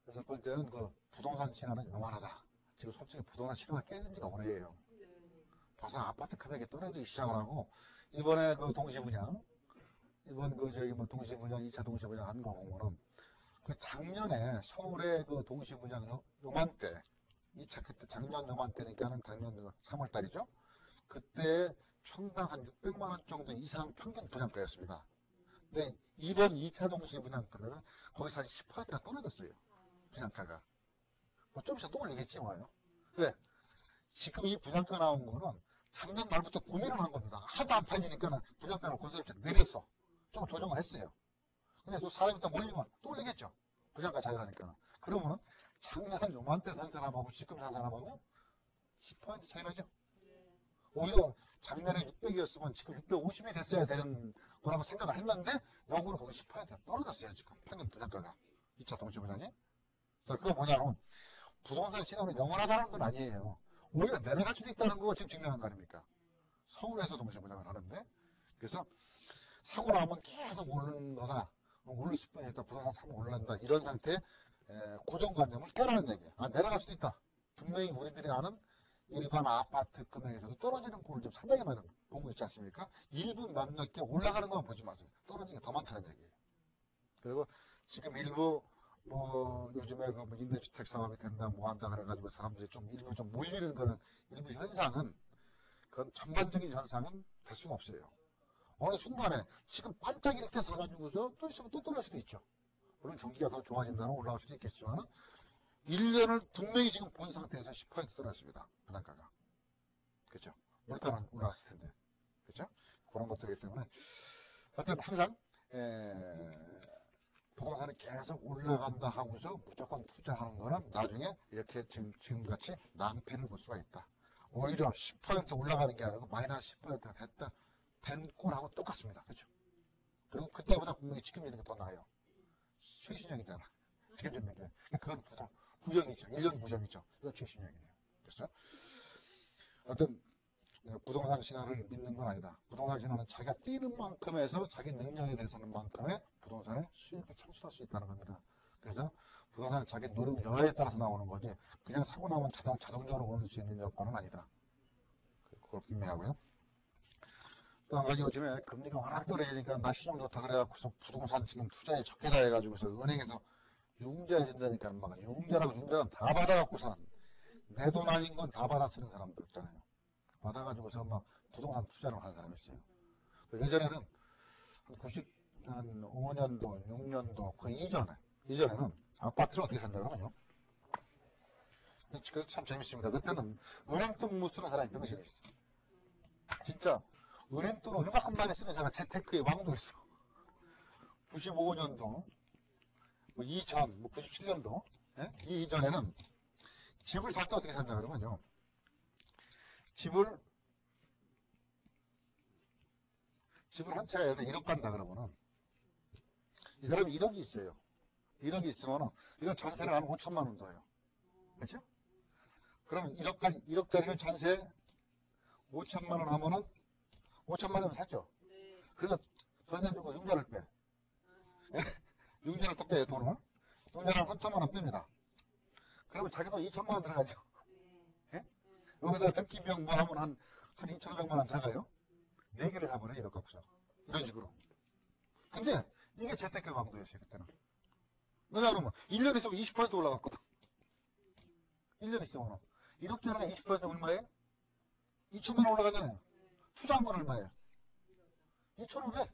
그래서 첫 번째는 그 부동산 신화는 영원하다. 지금 솔직히 부동산 신화가 깨진 지가 오래예요. 벌써 아파트 금액이 떨어지기 시작을 하고 이번에 그 동시분양 이번 그 저기 뭐 동시분양 2차 동시분양 한 거 보면은 그 작년에 서울의 그 동시분양 요맘때 2차 그때 작년 요맘때니까는 작년 3월달이죠. 그때 평당 한 600만 원 정도 이상 평균 분양가였습니다. 근데 이번 2차 동시분양가는 거기서 한 10%가 떨어졌어요. 분양가가. 뭐 좀 있어 또 올리겠지 뭐요. 왜? 지금 이 분양가 나온 거는 작년 말부터 고민을 한 겁니다. 하도 안 팔리니까 분양가를 건설업체 내렸어. 좀 조정을 했어요. 근데 또 사람이 또 몰리면 또 올리겠죠. 분양가 자율하니까. 그러면은 작년 요맘때 산 사람하고 지금 산 사람하고 10% 차이 나죠. 오히려 작년에 600이었으면 지금 650이 됐어야 되는 거라고 생각을 했는데 역으로 거기 10%가 떨어졌어요. 지금 평균 분양가가 2차 동시분양이. 자, 그거 뭐냐면 부동산 시장은 영원하다는 건 아니에요. 오히려 내려갈 수도 있다는 거 지금 증명한 거 아닙니까? 서울에서 동시분양을 하는데 그래서 사고 나면 계속 오르는 거다. 오를 10분에 있다 부동산 사면 올라간다. 이런 상태의 고정관념을 깨라는 얘기예요. 아, 내려갈 수도 있다. 분명히 우리들이 아는 일반 아파트 금액에서도 떨어지는 꼴을 좀 상당히 많이 보고 있지 않습니까? 일부 몇몇 개 올라가는 것만 보지 마세요. 떨어지는 게 더 많다는 얘기예요. 그리고 지금 일부 뭐 요즘에 그 뭐 임대주택 사업이 된다 뭐 한다 그래가지고 사람들이 좀 일부 좀 몰리는 그런 일부 현상은 그건 전반적인 현상은 될 수가 없어요. 어느 순간에 지금 반짝일 때 사가지고서 또 있으면 또 떨어질 수도 있죠. 물론 경기가 더 좋아진다면 올라갈 수도 있겠지만 1년을 분명히 지금 본 상태에서 10% 떨어졌습니다. 분양가가. 그렇죠? 물가는 올라갔을 텐데. 그렇죠? 그런 것들이기 때문에 하여튼 항상 부동산이 계속 올라간다 하고서 무조건 투자하는 거는 나중에 이렇게 지금같이 낭패를 볼 수가 있다. 오히려 10% 올라가는 게 아니고 마이너스 10%가 됐다. 된 꼴하고 똑같습니다. 그렇죠? 그리고 그때보다 분명히 책임지는 게 더 나아요. 최신형이잖아. 책임지는 게. 그건 구형이죠. 1년 구형이죠. 이거 최신형이에요. 그래서 어떤 부동산 신화를 믿는 건 아니다. 부동산 신화는 자기가 뛰는 만큼에서 자기 능력에 대해서는 만큼의 부동산의 수익을 창출할 수 있다는 겁니다. 그래서 부동산은 자기 노력 여하에 따라서 나오는 거지 그냥 사고 나면 자동적으로 오를 수 있는 여건은 아니다. 그걸 분명하고요. 또 한 가지 요즘에 금리가 워낙 떨어지니까 나 시중 좋다 그래갖고서 부동산 지금 투자에 적게다 해가지고서 은행에서 융자해 준다니까 막 융자라고 융자는 다 받아갖고서 내 돈 아닌 건 다 받아 쓰는 사람들 있잖아요. 받아가지고서 막 부동산 투자를 하는 사람이 있어요. 예전에는 한 95년도, 6년도 그 이전에는 아파트를 어떻게 산다고요? 그래서 참 재밌습니다. 그때는 은행돈 못 쓰는 사람이 병신이 있어. 진짜 은행돈을 이만큼 많이 쓰는 사람이 재테크의 왕도 있어. 95년도, 뭐 2000, 뭐 97년도 이 이전에는 집을 살 때 어떻게 샀냐 그러면요. 집을 한 채가 1억 간다 그러면은 이 사람이 1억이 있어요. 1억이 있으면 이건 전세를 한 5천만 원 더해요. 그렇죠? 그럼 1억짜리를 전세 5천만 원 하면은 5천만 원 샀죠. 그래서 전세 주고 융자를 빼. 융자를 또 빼요, 돈을. 융자를 3천만 원 뺍니다. 그러면 자기도 2천만 원 들어가죠. 예? 여기다가 등기 비용 뭐 하면 한 2,500만 원 들어가요. 4개를 사버려요, 이렇게 없어. 이런 식으로. 근데 이게 재테크 강도였어요, 그때는. 왜냐 그러면 1년 있으면 20% 올라갔거든. 1년 있으면 1억짜리가 20% 얼마예요? 2천만 원 올라가잖아요. 투자한 건 얼마예요? 2,500.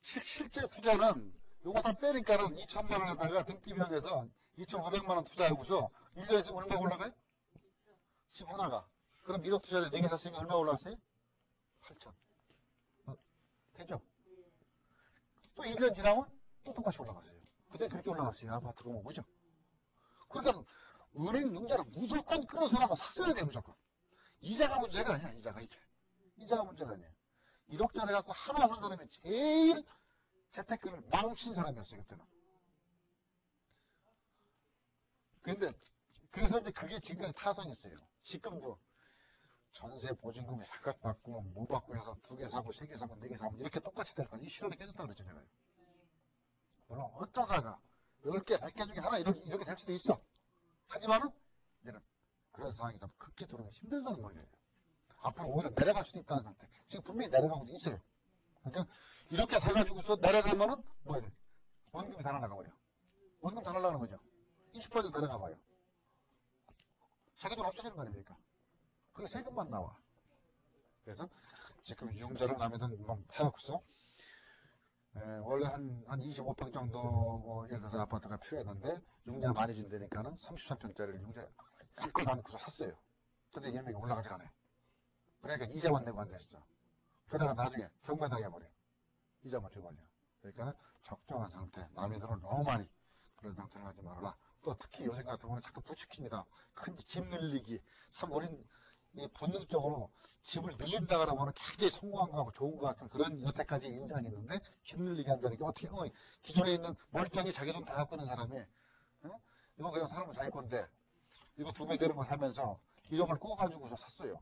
실제 투자는 요거 다 빼니까는 2천만 원에다가 등기비용에서 2,500만 원 투자하고서 1년 있으면 얼마 올라가요? 집 하나가. 그럼 1억 투자를 4개 샀으니까 얼마 올라갔어요? 8천. 되죠? 또 1년 지나면 또 똑같이 올라갔어요. 그때 그렇게 올라갔어요. 아파트가 뭐, 그죠? 그러니까 은행 융자를 무조건 끌어서 나가 샀어야 돼, 무조건. 이자가 문제가 아니야, 이자가 이게. 이자가 문제가 아니야. 1억짜리 갖고 하나 산 사람이 제일 재테크를 망친 사람이었어요, 그때는. 근데, 그래서 이제 그게 지금까지 타성이었어요. 지금도 전세 보증금 약간 받고, 뭐 받고 해서 2개 사고, 3개 사고, 4개 사고, 이렇게 똑같이 될 거야. 이 실현이 깨졌다고 그랬죠, 내가. 물론, 어쩌다가 10개, 100개 중에 하나 이렇게 될 수도 있어. 하지만은, 이제는 그런 상황이 좀 극히 들어오기 힘들다는 거예요. 앞으로 오히려 내려갈 수도 있다는 상태. 지금 분명히 내려가고도 있어요. 그러니까 이렇게 사가지고서 내려가면은 뭐 해야 돼? 원금이 다 날아가 버려. 원금 다 날아가는 거죠. 20% 내려가 봐요. 자기 돈 없어지는 거 아닙니까? 그게 세금만 나와. 그래서 지금 융자를 남에든 해갖고서 원래 한 25평 정도 뭐 예를 들어서 아파트가 필요했는데 융자를 많이 준다니까는 33평짜리를 융자를 안고 안고서 샀어요. 근데 이름이 올라가지 않아요. 그러니까 이자만 내고 앉아있어. 그러다가 나중에 경매당해버려. 이자만 주고 앉아. 그러니까 적정한 상태, 남의 돈을 너무 많이 그런 상태를 하지 말아라. 또 특히 요즘 같은 경우는 자꾸 부추깁니다. 큰 집 늘리기. 참 우린 본능적으로 집을 늘린다 그러면 굉장히 성공한 거하고 좋은 거 같은 그런 여태까지 인상이 있는데 집 늘리기 한다니까 어떻게 기존에 있는 멀쩡히 자기 돈 다 갖고 있는 사람이 이거 그냥 사람은 자기 건데 이거 2배 되는 거 사면서 이름을 꼬가지고서 샀어요.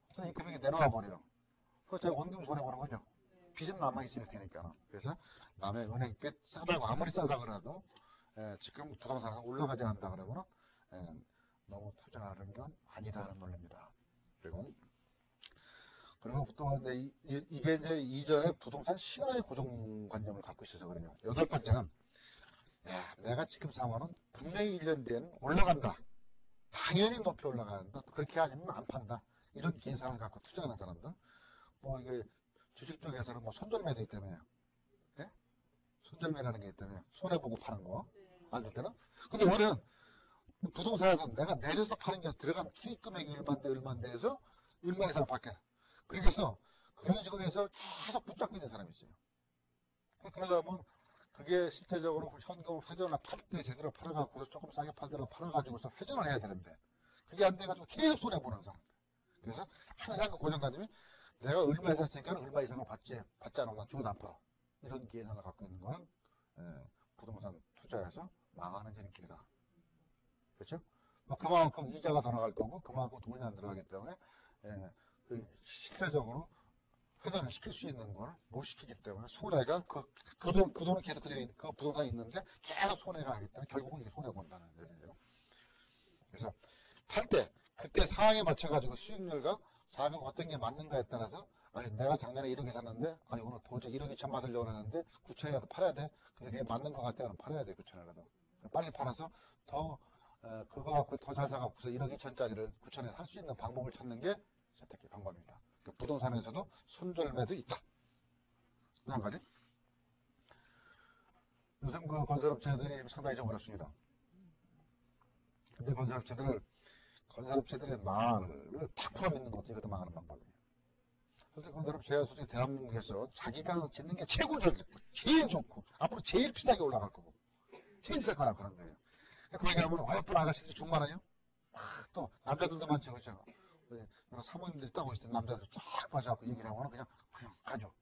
그래서 이 금액이 내려와 버려요. 그래서 제가 원금 손해보는 거죠. 빚은 남아있을 테니까. 그래서 남의 은행빚 싸다고 아무리 싸다 그래도 지금 부동산 올라가지 않는다 그러면 너무 투자하는 건 아니다라는 논리입니다. 그리고 또 이게 이제 이전에 부동산 신화의 고정관념을 갖고 있어서 그래요. 8번째는 내가 지금 상황은 분명히 1년 뒤에는 올라간다. 당연히 높이 올라가는다. 그렇게 아니면 안 판다. 이런 계산을 갖고 투자하는 사람들. 뭐 이게 주식 쪽에서는 뭐 손절매도 있기 때문에 손절매라는 게 있다면 손해보고 파는 거 안 될 때는. 근데 원래는 부동산에서 내가 내려서 파는 게 들어간 투입 금액이 얼마인데 해서 얼마 이상 밖에. 그래서 그런 식으로 해서 계속 붙잡고 있는 사람이 있어요. 그러다 보면 그게 실제적으로 현금 회전을 팔 때 제대로 팔아갖고 조금 싸게 팔더라도 팔아가지고서 회전을 해야 되는데 그게 안 돼가지고 계속 손해보는 사람. 그래서 항상 그 고정관념이 내가 얼마 샀으니까 얼마 이상을 받지 않으면 난 죽어도 안 팔아. 이런 계산을 갖고 있는 거는 부동산 투자에서 망하는 지름길이다. 그렇죠? 뭐 그만큼 이자가 더 나갈 거고 그만큼 돈이 안 들어가기 때문에 실질적으로 회전을 시킬 수 있는 거는 못 시키기 때문에 손해가 그 돈은 계속 그대로 그 부동산이 있는데 계속 손해가 하기 때문에 결국은 이게 손해본다는 얘기죠. 그래서 팔 때 그때 상황에 맞춰가지고 수익률과 자금 어떤 게 맞는가에 따라서 내가 작년에 1억에 샀는데 오늘 도저히 1억 2천 받으려고 하는데 9천이라도 팔아야 돼. 근데 그게 맞는 것 같다면 팔아야 돼. 9천이라도. 빨리 팔아서 더 그거 갖고 더 잘 사갖고서 1억 2천짜리를 9천에 살 수 있는 방법을 찾는 게 재테크 방법입니다. 부동산에서도 손절매도 있다. 한 가지. 요즘 그 건설업체들이 상당히 좀 어렵습니다. 근데 건설업체들의 말을 100% 믿는 것도 이것도 망하는 방법이에요. 솔직히 건설업체가 솔직히 대한민국에서 자기가 짓는 게 최고죠. 제일 좋고 앞으로 제일 비싸게 올라갈 거고 제일 쌀 거라 그런 거예요. 그러니까 거기 가면 와이프 아가씨들이 좀 많아요. 또 남자들도 많죠. 그렇죠. 사모님들이 따고 있을 때 남자들 쫙 빠져갖고 얘기를 하면 그냥 가죠.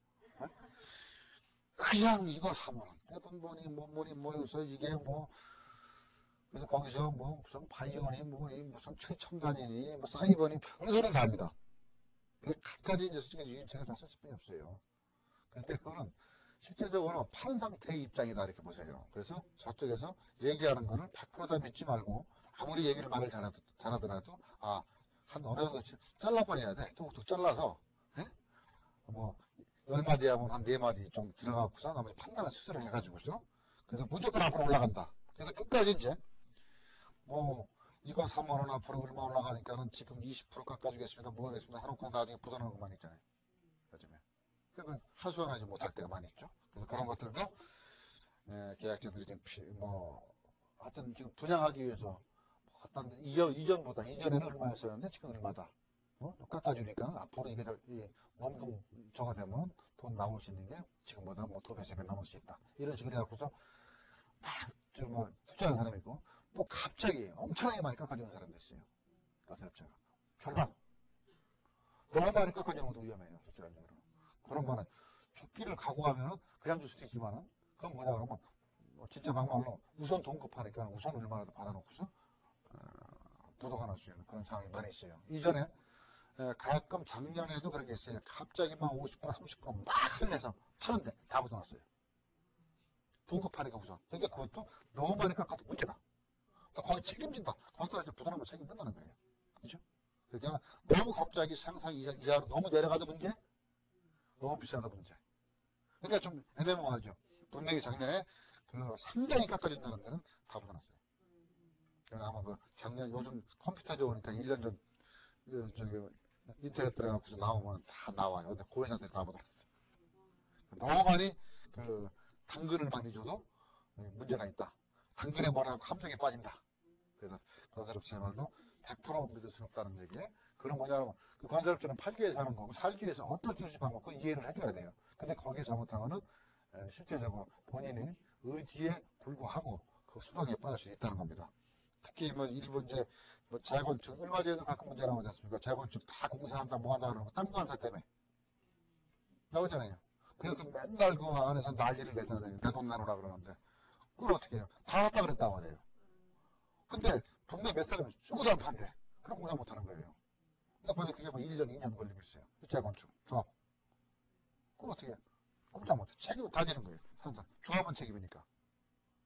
그냥 이거 사면은 떼돈 보니 뭐 뭐니 뭐여서 이게 뭐 그래서 거기서 뭐 무슨 바이오니 뭐니 무슨 최첨단이니 뭐 사이버니 별소리 다 합니다. 그래서 갖가지 이제 솔직히 제가 다 쓸 수뿐이 없어요. 근데 그거는 실질적으로 파는 상태의 입장이다 이렇게 보세요. 그래서 저쪽에서 얘기하는 거를 100%다 믿지 말고 아무리 얘기를 말을 잘하더라도 한 어느 정도 잘라버려야 돼. 뚝뚝 잘라서 뭐 10마디 하면 한 4마디 좀 들어가고서 나머지 판단을 스스로 해가지고서 그래서 무조건 앞으로 올라간다. 그래서 끝까지 이제 뭐 이거 3만원 앞으로 얼마 올라가니까는 지금 20% 깎아주겠습니다. 뭐 하겠습니다. 하놓고 나중에 부도나는 거 많이 있잖아요. 요즘에. 그러니까 하소연하지 못할 때가 많이 있죠. 그래서 그런 것들도 계약자들이 지금 하여튼 지금 분양하기 위해서 이전에는 얼마였었는데 지금 얼마다. 깎아주니까 앞으로 이게 원금 저가 되면 돈 나올 수 있는 게 지금보다 뭐 2배, 3배 넘을 수 있다. 이런 식으로 해갖고서 막 투자하는 사람이 있고 또 갑자기 엄청나게 많이 깎아주는 사람도 있어요. 가스업체가. 절반. 너무 많이 깎아주는 것도 위험해요. 솔직히. 그런 거는 죽기를 각오하면은 그냥 줄 수도 있지만은 그건 뭐냐 그러면 진짜 막말로 우선 동급하니까 우선 얼마라도 받아놓고서 부도가 날 수 있는 그런 상황이 많이 있어요. 이전에 가끔 작년에도 그런 게 있어요. 갑자기 막 50%, 30%막 설레서 파는데 다 부도났어요. 동급하니까 우선. 그러니까 그것도 너무 많이 깎아도 문제다. 그러니까 거기 책임진다. 거기서 이제 부도나면 책임진다는 거예요. 그죠? 그러니까 너무 갑자기 상상 이자로 너무 내려가도 문제, 너무 비싸다 문제. 그러니까 좀 애매모호하죠. 분명히 작년에 상당히 깎아준다는 데는 다 부도났어요. 아마 작년 요즘 컴퓨터 좋으니까 1년 전 저기 인터넷 들어가서 나오면 다 나와요. 근데 그 회사들 다 부도났어요. 너무 많이 당근을 많이 줘도 문제가 있다. 당근에 뭐라고 함정에 빠진다. 그래서 건설업체 말도 100% 믿을 수 없다는 얘기에 그런 뭐냐면 그 건설업체는 팔기 위해서 하는 거고 살기 위해서 어떻게 할수 방법 그 이해를 해줘야 돼요. 근데 거기에 잘못하면은 실제적으로 본인의 의지에 불구하고 그 수렁에 빠질 수 있다는 겁니다. 특히 뭐 일본 이제 뭐 재건축 얼마 전에도 가끔 문제 나오지 않습니까? 재건축 다 공사한다 뭐 한다 그러고 땅 관세 때문에 나오잖아요. 그래서 맨날 그 안에서 난리를 내잖아요. 내 돈 내놓으라 그러는데 그걸 어떻게 해요? 다 왔다 그랬단 말이에요. 근데 분명히 몇 사람이 죽어도 안 판대. 그럼 공사 못하는 거예요. 그러니까 벌써 그게 뭐 1년, 2년 걸리고 있어요. 재건축, 조합. 그걸 어떻게 해? 공사 못해. 책임을 다 지는 거예요. 항상. 조합은 책임이니까.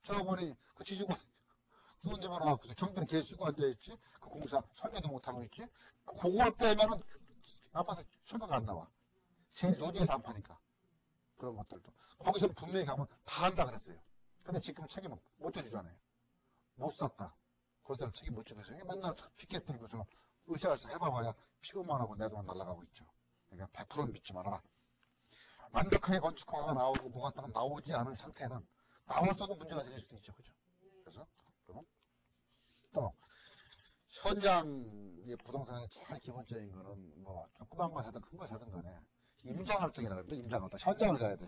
조합원이 그 지주가 돈 좀 하나 갖고서 경비는 계속 쓰고 앉아있지. 그 공사 설계도 못하고 있지. 그걸 빼면은 아파트 설계가 안 나와. 제일 노지에서 안 파니까. 그런 것들도. 거기서 분명히 가면 다 한다 그랬어요. 근데 지금은 책임은 못 져주잖아요. 못 샀다. 그 사람 책임 못 지면서 맨날 피켓 들고서 으쌰으쌰 해봐봐야 피곤만 하고 내 돈 날라가고 있죠. 그러니까 100% 믿지 말아라. 완벽하게 건축허가가 나오고 뭐가 딱 나오지 않은 상태는 나올 때도 문제가 생길 수도 있죠. 그죠? 그래서 그러면 또 현장의 부동산의 제일 기본적인 거는 뭐 조그만 거 사든 큰 거 사든 간에 임장 활동이라 그러는데 임장 활동 현장을 가야 돼.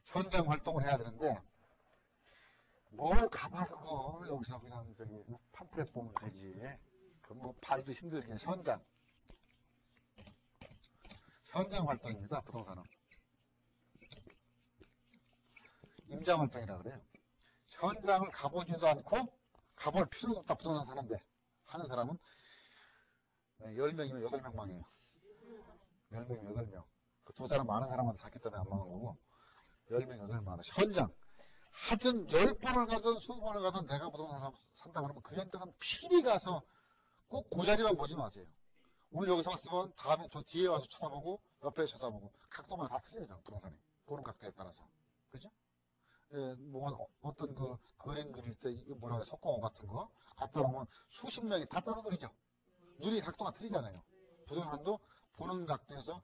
현장 활동을 해야 되는데 뭘 가봐서 여기서 그냥 저기 팜플렛 보면 되지. 그 뭐 팔도 힘들게 현장 활동입니다. 부동산은 임장 활동이라 그래요. 현장을 가보지도 않고 가볼 필요도 없다. 부동산 사는데 하는 사람은 10명이면 8명 망해요. 10명이면 8명. 그 두 사람 많은 사람한테 샀기 때문에 안 망한 거고 10명, 8명 현장 하든 10번을 가든 20번을 가든 내가 부동산 산다 그러면 그 현장은 필히 가서 꼭 그 자리만 보지 마세요. 오늘 여기서 왔으면 다음에 저 뒤에 와서 쳐다보고 옆에 쳐다보고 각도만 다 틀려요. 부동산이 보는 각도에 따라서. 그죠? 뭐 어떤 그 그림 그릴 때 뭐라 그래 석공호 같은 거 갖다 놓으면 수십 명이 다 떨어뜨리죠. 눈이 각도가 틀리잖아요. 부동산도 보는 각도에서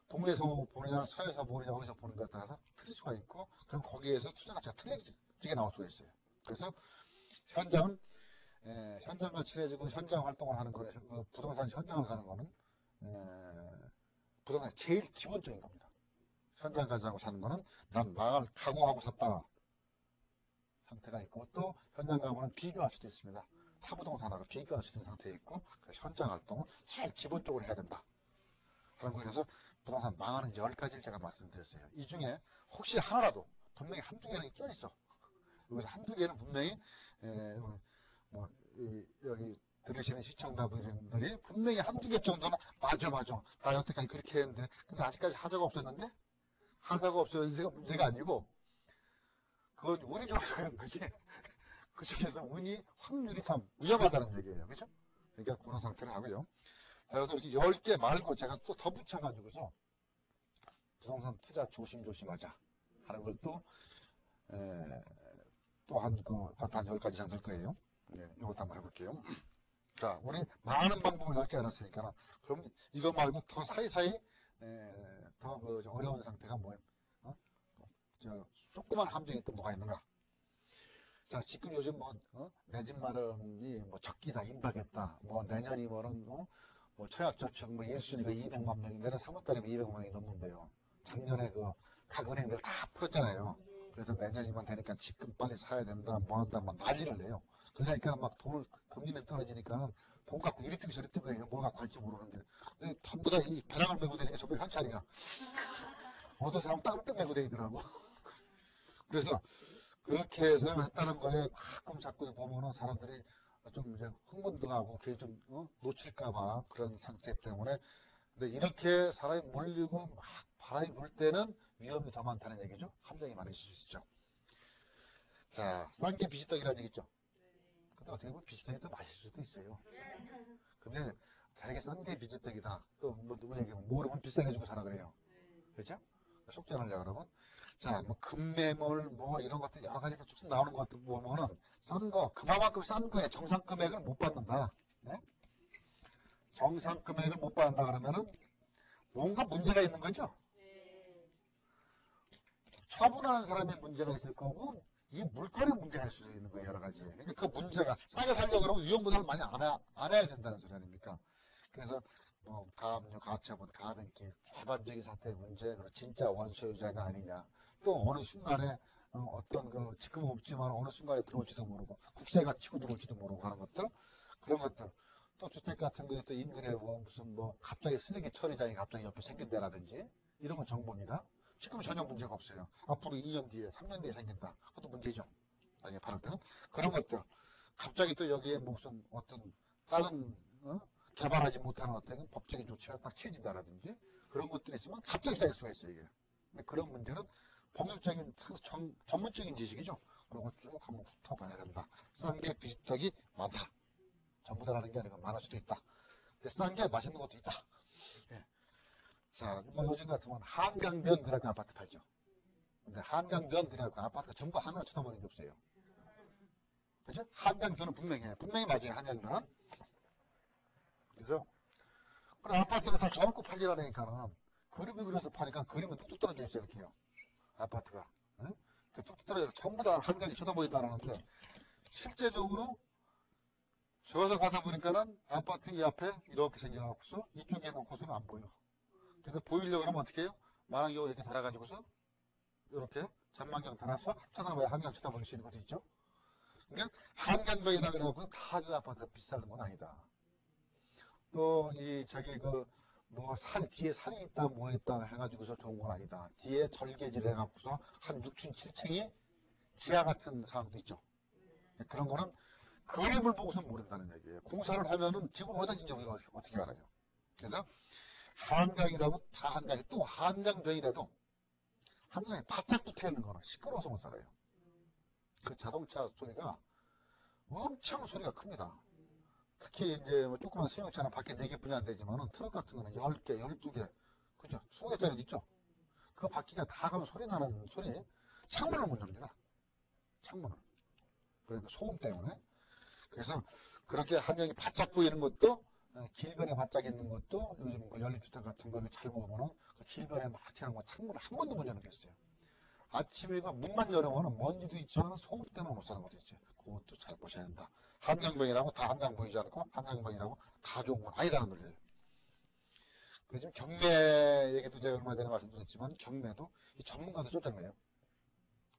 동에서 보느냐 서에서 보느냐 어디서 보는 것에 따라서 틀릴 수가 있고 그럼 거기에서 투자 가치가 틀리게 나올 수가 있어요. 그래서 현장은 현장과 친해지고 현장 활동을 하는 거는 부동산 현장을 가는 거는 부동산 제일 기본적인 겁니다. 현장 가자고 사는 거는 난 망할 각오하고 샀다 상태가 있고 또 현장 가면 비교할 수도 있습니다. 타 부동산하고 비교할 수 있는 상태에 있고 현장 활동은 제일 기본적으로 해야 된다. 그런 거라서 부동산 망하는 10가지를 제가 말씀드렸어요. 이 중에 혹시 하나라도 분명히 한두 개는 껴있어. 여기서 한두 개는 분명히 여기 들으시는 시청자분들이 분명히 한두 개 정도는 맞아 나 여태까지 그렇게 했는데 근데 아직까지 하자가 없었는데 하자가 없어서 문제가 아니고 그건 운이 좋아서 그런 거지. 그 중에서 확률이 참 위험하다는 얘기예요. 그죠? 그러니까 그런 상태를 하고요. 자, 그래서 이렇게 10개 말고 제가 또 더 붙여가지고서 부동산 투자 조심하자 하는 걸 또한 10가지 이상 될 거예요. 네, 이것도 한번 해볼게요. 자, 우리 많은 방법을 10개 알았으니까 그럼 이거 말고 더 사이사이 더 어려운 상태가 뭐예요? 조그만 함정이 또 뭐가 있는가? 자, 지금 요즘 내 집 마련이 적기다, 임박했다, 내년이 청약저축 1순위가 200만 명이, 내년 3월달이면 200만 명이 넘는데요. 작년에 각 은행들 다 풀었잖아요. 그래서 내년이면 되니까 지금 빨리 사야 된다, 한다, 난리를 내요. 그러니까 금리는 떨어지니까 돈 갖고 이리 뜨고 저리 뜨고 해요. 뭘 갖고 할지 모르는 게. 근데 전부 다 이 배낭을 메고 다니니까 전부 현찰이야. 어떤 사람은 땅을 메고 다니더라고. 그래서 그렇게 해서 했다는 거에 가끔 자꾸 보면은 사람들이 좀 이제 흥분도 하고 그게 좀 놓칠까봐 그런 상태 때문에. 근데 이렇게 사람이 몰리고 막 바람이 불 때는 위험이 더 많다는 얘기죠. 함정이 많으실 수 있죠. 자, 싼 게 비지떡이라는 얘기 있죠. 근데 어떻게 보면 비지떡이 더 맛있을 수도 있어요. 근데 되게 싼 게 비지떡이다. 또 누구 얘기하면 모르면 비싸게 주고 사라 그래요. 그렇죠? 속전하려고 그러면. 자, 금매물 이런 것들 여러 가지 쭉 나오는 것 같은 보면은 그만큼 싼 거에 정상 금액을 못 받는다. 네? 정상 금액을 못 받는다 그러면은 뭔가 문제가 있는 거죠. 처분하는 사람의 문제가 있을 거고 이 물건의 문제가 있을 수 있는 거예요. 여러 가지. 그러니까 그 문제가 싸게 살려고 그러면 위험부담을 많이 안 해야 된다는 소리 아닙니까? 그래서 가압류, 가처분, 가등기, 재반적인 사태의 문제, 그리고 진짜 원소유자가 아니냐. 또 어느 순간에 지금은 없지만 어느 순간에 들어올지도 모르고 국세가 치고 들어올지도 모르고 하는 것들, 그런 것들. 또 주택 같은 거에 또 인근에 무슨 갑자기 쓰레기 처리장이 갑자기 옆에 생긴다라든지 이런 건 정보입니다. 지금 전혀 문제가 없어요. 앞으로 2년 뒤에, 3년 뒤에 생긴다. 그것도 문제죠. 나중에 팔을 때는. 그런 것들. 갑자기 또 여기에 무슨 다른 개발하지 못하는 어떤 법적인 조치가 딱 취해진다라든지 그런 것들이 있으면 갑자기 쌓일 수가 있어요. 이게. 근데 그런 문제는 법률적인 전문적인 지식이죠. 그런 거 쭉 한번 훑어봐야 된다. 싼 게 비지떡이 많다. 전부 다라는 게 아니고 많을 수도 있다. 근데 싼 게 맛있는 것도 있다. 예. 자, 요즘 같으면 한강변 그래갖고 아파트 팔죠. 근데 한강변 그래갖고 아파트가 전부 하나 쳐다보는 게 없어요. 그죠? 한강변은 분명히 맞아요. 한강변은. 그래서 아파트가 다 저놓고 팔리라니까는 그림이 그려서 파니까 그림은 뚝뚝 떨어져 있어요. 이렇게요. 아파트가. 응? 뚝뚝 떨어져 전부 다 한강이 쳐다보인다는데 실제적으로 저어서 가다 보니까는 아파트 이 앞에 이렇게 생겨갖고서 이쪽에 놓고서는 안 보여. 그래서 보이려고 하면 어떻게 해요? 망원경 이렇게 달아가지고서 이렇게 전망경 달아서 쳐다봐야 한강 쳐다볼 수 있는 것도 있죠. 그러니까 한강변이다 그래갖고 다 그 아파트가 비싸는 건 아니다. 또 뒤에 산이 있다 있다 해가지고서 좋은 건 아니다. 뒤에 절개질 해갖고서 한 6층 7층이 지하 같은 상황도 있죠. 그런 거는 그림을 보고서 모른다는 얘기예요. 공사를 하면은 지금 어디다 진지 우리가 어떻게 알아요. 그래서 한강이라고 다 한강이, 또 한강변이라도 한강에 바짝 붙어 있는 거는 시끄러워서 못 살아요. 그 자동차 소리가 엄청 소리가 큽니다. 특히 이제 조그만 승용차는 밖에 4개뿐이 안 되지만은 트럭 같은 거는 10개, 12개, 그죠? 20개짜리도 있죠? 그 바퀴가 다 가면 소리 나는 소리, 창문을 못 엽니다. 창문을. 그러니까 소음 때문에. 그래서 그렇게 한강이 바짝 보이는 것도, 길변에 바짝 있는 것도 요즘 연립주택 같은 거를 잘 보면은 그 길변에 막 치는 거 창문을 한 번도 못 여는 게 있어요. 아침이가 문만 열으면 먼지도 있지만 소음 때문에 못 사는 것도 있어요. 그것도 잘 보셔야 된다. 한강변이라고 다 한강 보이지 않고 한강변이라고 다 좋은 건 아니다는 거예요. 그래서 경매 얘기도 제가 얼마 전에 말씀드렸지만 경매도 이 전문가도 쫓아내요.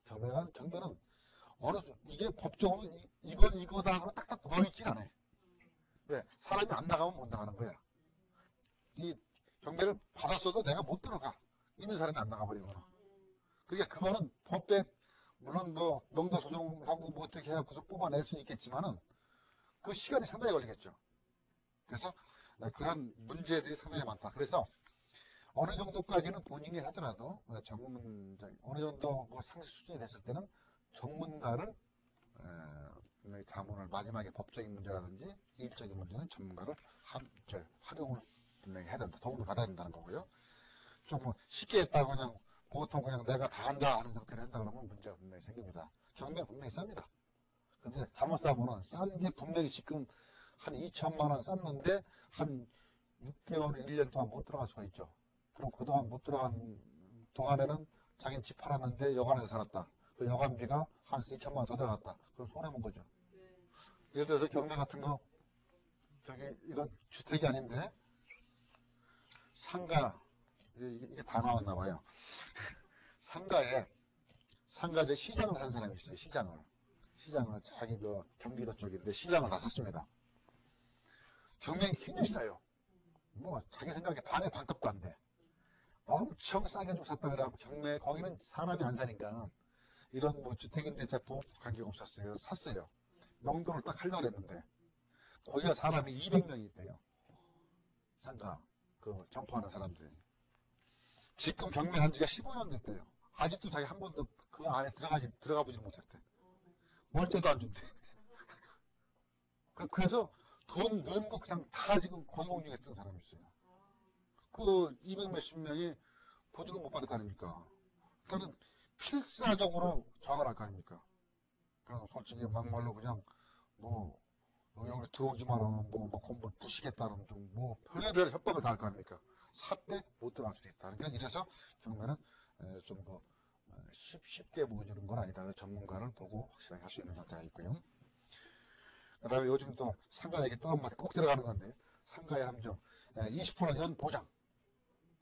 경매는 이게 법적으로 이건 이거다 하고 딱딱 고여있진 않아요. 왜? 사람이 안 나가면 못 나가는 거야. 경매를 받았어도 내가 못 들어가. 있는 사람이 안 나가버리거나. 그러니까 그거는 법에 물론 뭐 명도 소송하고 뭐 어떻게 해서 뽑아낼 수는 있겠지만은 그 시간이 상당히 걸리겠죠. 그래서 그런 문제들이 상당히 많다. 그래서 어느 정도까지는 본인이 하더라도 어느 정도 그 상식 수준이 됐을 때는 전문가를 자문을 마지막에 법적인 문제라든지 일적인 문제는 전문가를 활용을 분명히 해야 된다. 도움을 받아야 된다는 거고요. 좀 뭐 쉽게 했다고 그냥 보통 그냥 내가 다 한다 하는 상태로 한다 그러면 문제가 분명히 생깁니다. 경매 분명히 쌉니다. 근데 잘못 사면은 싼 게 분명히 지금 한 2천만 원 쌌는데 한 6개월, 1년 동안 못 들어갈 수가 있죠. 그럼 그동안 못 들어간 동안에는 자기는 집 팔았는데 여관에서 살았다. 그 여관비가 한 2천만 원 더 들어갔다. 그럼 손해본 거죠. 예를 들어서 경매 같은 거, 이건 주택이 아닌데, 상가, 이게 다 나왔나 봐요. 상가에 시장을 산 사람이 있어요. 시장을 자기 그 경기도 쪽인데 시장을 다 샀습니다. 경매가 굉장히 싸요. 뭐 자기 생각에 반의 반값도 안 돼. 엄청 싸게 주고 샀다 그래갖고 경매 거기는 사람이 안 사니까 이런 뭐 주택임대차 보험 관계가 없었어요. 샀어요. 명도를 딱 하려고 했는데 거기가 사람이 200명이 있대요. 상가 그 점포하는 사람들이. 지금 경매한 지가 15년 됐대요. 아직도 자기 한 번도 그 안에 들어가 보지 못했대. 월세도 안 준대. 그래서 돈 넣은 거 그냥 다 지금 권공중에 했던 사람이 있어요. 그 200 몇십 명이 보증금 못 받을 거 아닙니까? 그러니까 필사적으로 저항을 할 거 아닙니까? 그냥 솔직히 막말로 그냥 뭐 여기 들어오지 마라, 뭐 건물 부시겠다는 좀 뭐 별의별 협박을 다 할 거 아닙니까? 샀대 못 들어갈 수도 있다. 그러니까 이래서 경매는 좀 더 쉽게 보여주는 건 아니다. 전문가를 보고 확실하게 할 수 있는 상태가 있고요. 그 다음에 요즘 또 상가 얘기 또 한 마디 꼭 들어가는 건데 상가의 함정 20%연 보장.